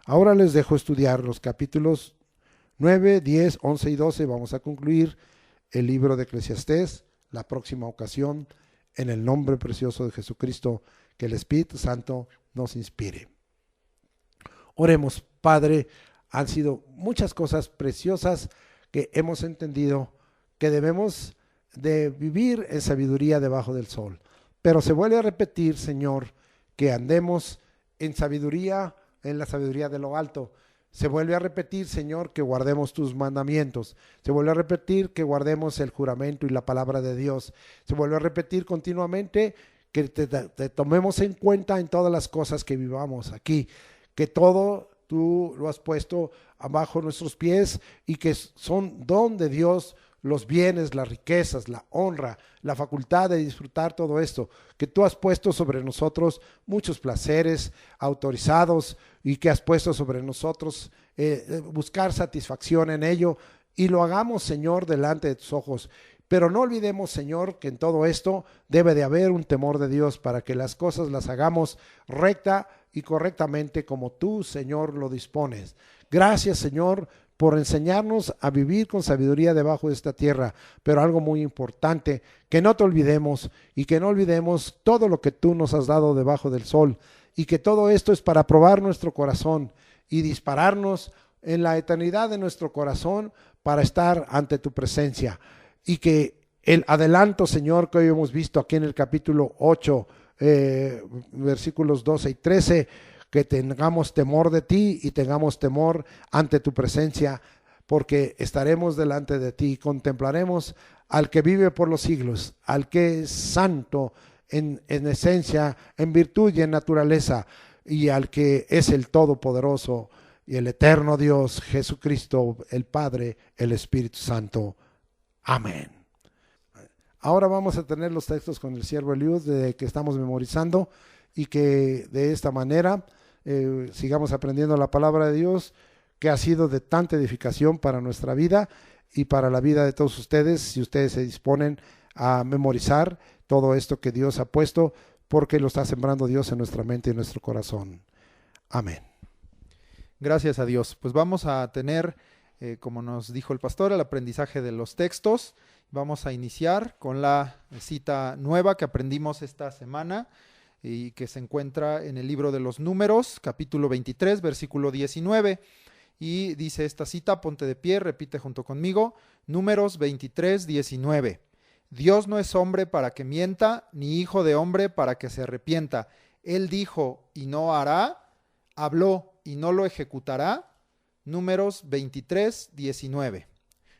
Ahora les dejo estudiar los capítulos 9, 10, 11 y 12. Vamos a concluir el libro de Eclesiastés la próxima ocasión, en el nombre precioso de Jesucristo. Que el Espíritu Santo nos inspire. Oremos. Padre, han sido muchas cosas preciosas que hemos entendido que debemos de vivir en sabiduría debajo del sol. Pero se vuelve a repetir, Señor, que andemos en sabiduría, en la sabiduría de lo alto. Se vuelve a repetir, Señor, que guardemos tus mandamientos. Se vuelve a repetir que guardemos el juramento y la palabra de Dios. Se vuelve a repetir continuamente que te tomemos en cuenta en todas las cosas que vivamos aquí, que todo tú lo has puesto abajo nuestros pies y que son don de Dios los bienes, las riquezas, la honra, la facultad de disfrutar todo esto, que tú has puesto sobre nosotros muchos placeres autorizados y que has puesto sobre nosotros buscar satisfacción en ello, y lo hagamos, Señor, delante de tus ojos. Pero no olvidemos, Señor, que en todo esto debe de haber un temor de Dios para que las cosas las hagamos recta y correctamente como tú, Señor, lo dispones. Gracias, Señor, por enseñarnos a vivir con sabiduría debajo de esta tierra. Pero algo muy importante, que no te olvidemos y que no olvidemos todo lo que tú nos has dado debajo del sol, y que todo esto es para probar nuestro corazón y dispararnos en la eternidad de nuestro corazón para estar ante tu presencia. Y que el adelanto, Señor, que hoy hemos visto aquí en el capítulo 8, versículos 12 y 13, que tengamos temor de ti y tengamos temor ante tu presencia, porque estaremos delante de ti y contemplaremos al que vive por los siglos, al que es santo en esencia, en virtud y en naturaleza, y al que es el Todopoderoso y el eterno Dios, Jesucristo, el Padre, el Espíritu Santo. Amén. Ahora vamos a tener los textos con el siervo Eliud que estamos memorizando, y que de esta manera sigamos aprendiendo la palabra de Dios, que ha sido de tanta edificación para nuestra vida y para la vida de todos ustedes, si ustedes se disponen a memorizar todo esto que Dios ha puesto, porque lo está sembrando Dios en nuestra mente y en nuestro corazón. Amén. Gracias a Dios. Pues vamos a tener, como nos dijo el pastor, el aprendizaje de los textos. Vamos a iniciar con la cita nueva que aprendimos esta semana y que se encuentra en el libro de los Números, capítulo 23, versículo 19. Y dice esta cita, ponte de pie, repite junto conmigo, Números 23, 19. Dios no es hombre para que mienta, ni hijo de hombre para que se arrepienta. Él dijo y no hará, habló y no lo ejecutará. Números 23, 19.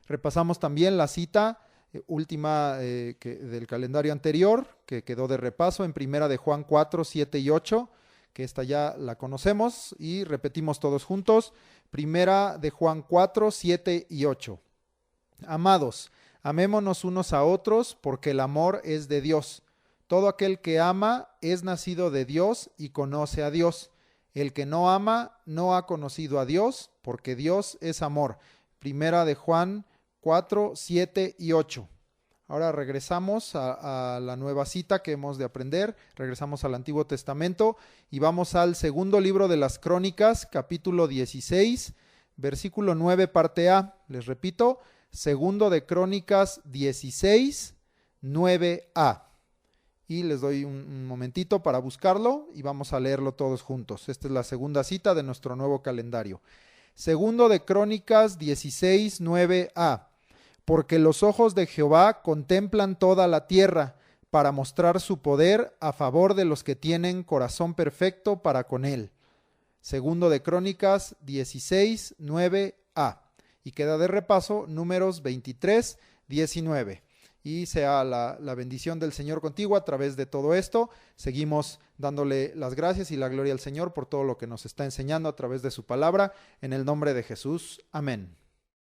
Repasamos también la cita última del calendario anterior, que quedó de repaso en primera de Juan 4, 7 y 8, que esta ya la conocemos y repetimos todos juntos. Primera de Juan 4, 7 y 8. Amados, amémonos unos a otros, porque el amor es de Dios. Todo aquel que ama es nacido de Dios y conoce a Dios. El que no ama no ha conocido a Dios, porque Dios es amor. Primera de Juan 4, 7 y 8. Ahora regresamos a la nueva cita que hemos de aprender, regresamos al Antiguo Testamento y vamos al segundo libro de las Crónicas, capítulo 16, versículo 9, parte A. Les repito, segundo de Crónicas 16, 9a. Y les doy un momentito para buscarlo y vamos a leerlo todos juntos. Esta es la segunda cita de nuestro nuevo calendario. Segundo de Crónicas 16, 9a. Porque los ojos de Jehová contemplan toda la tierra, para mostrar su poder a favor de los que tienen corazón perfecto para con él. Segundo de Crónicas 16, 9a. Y queda de repaso Números 23, 19. Y sea la bendición del Señor contigo a través de todo esto. Seguimos dándole las gracias y la gloria al Señor por todo lo que nos está enseñando a través de su palabra. En el nombre de Jesús. Amén.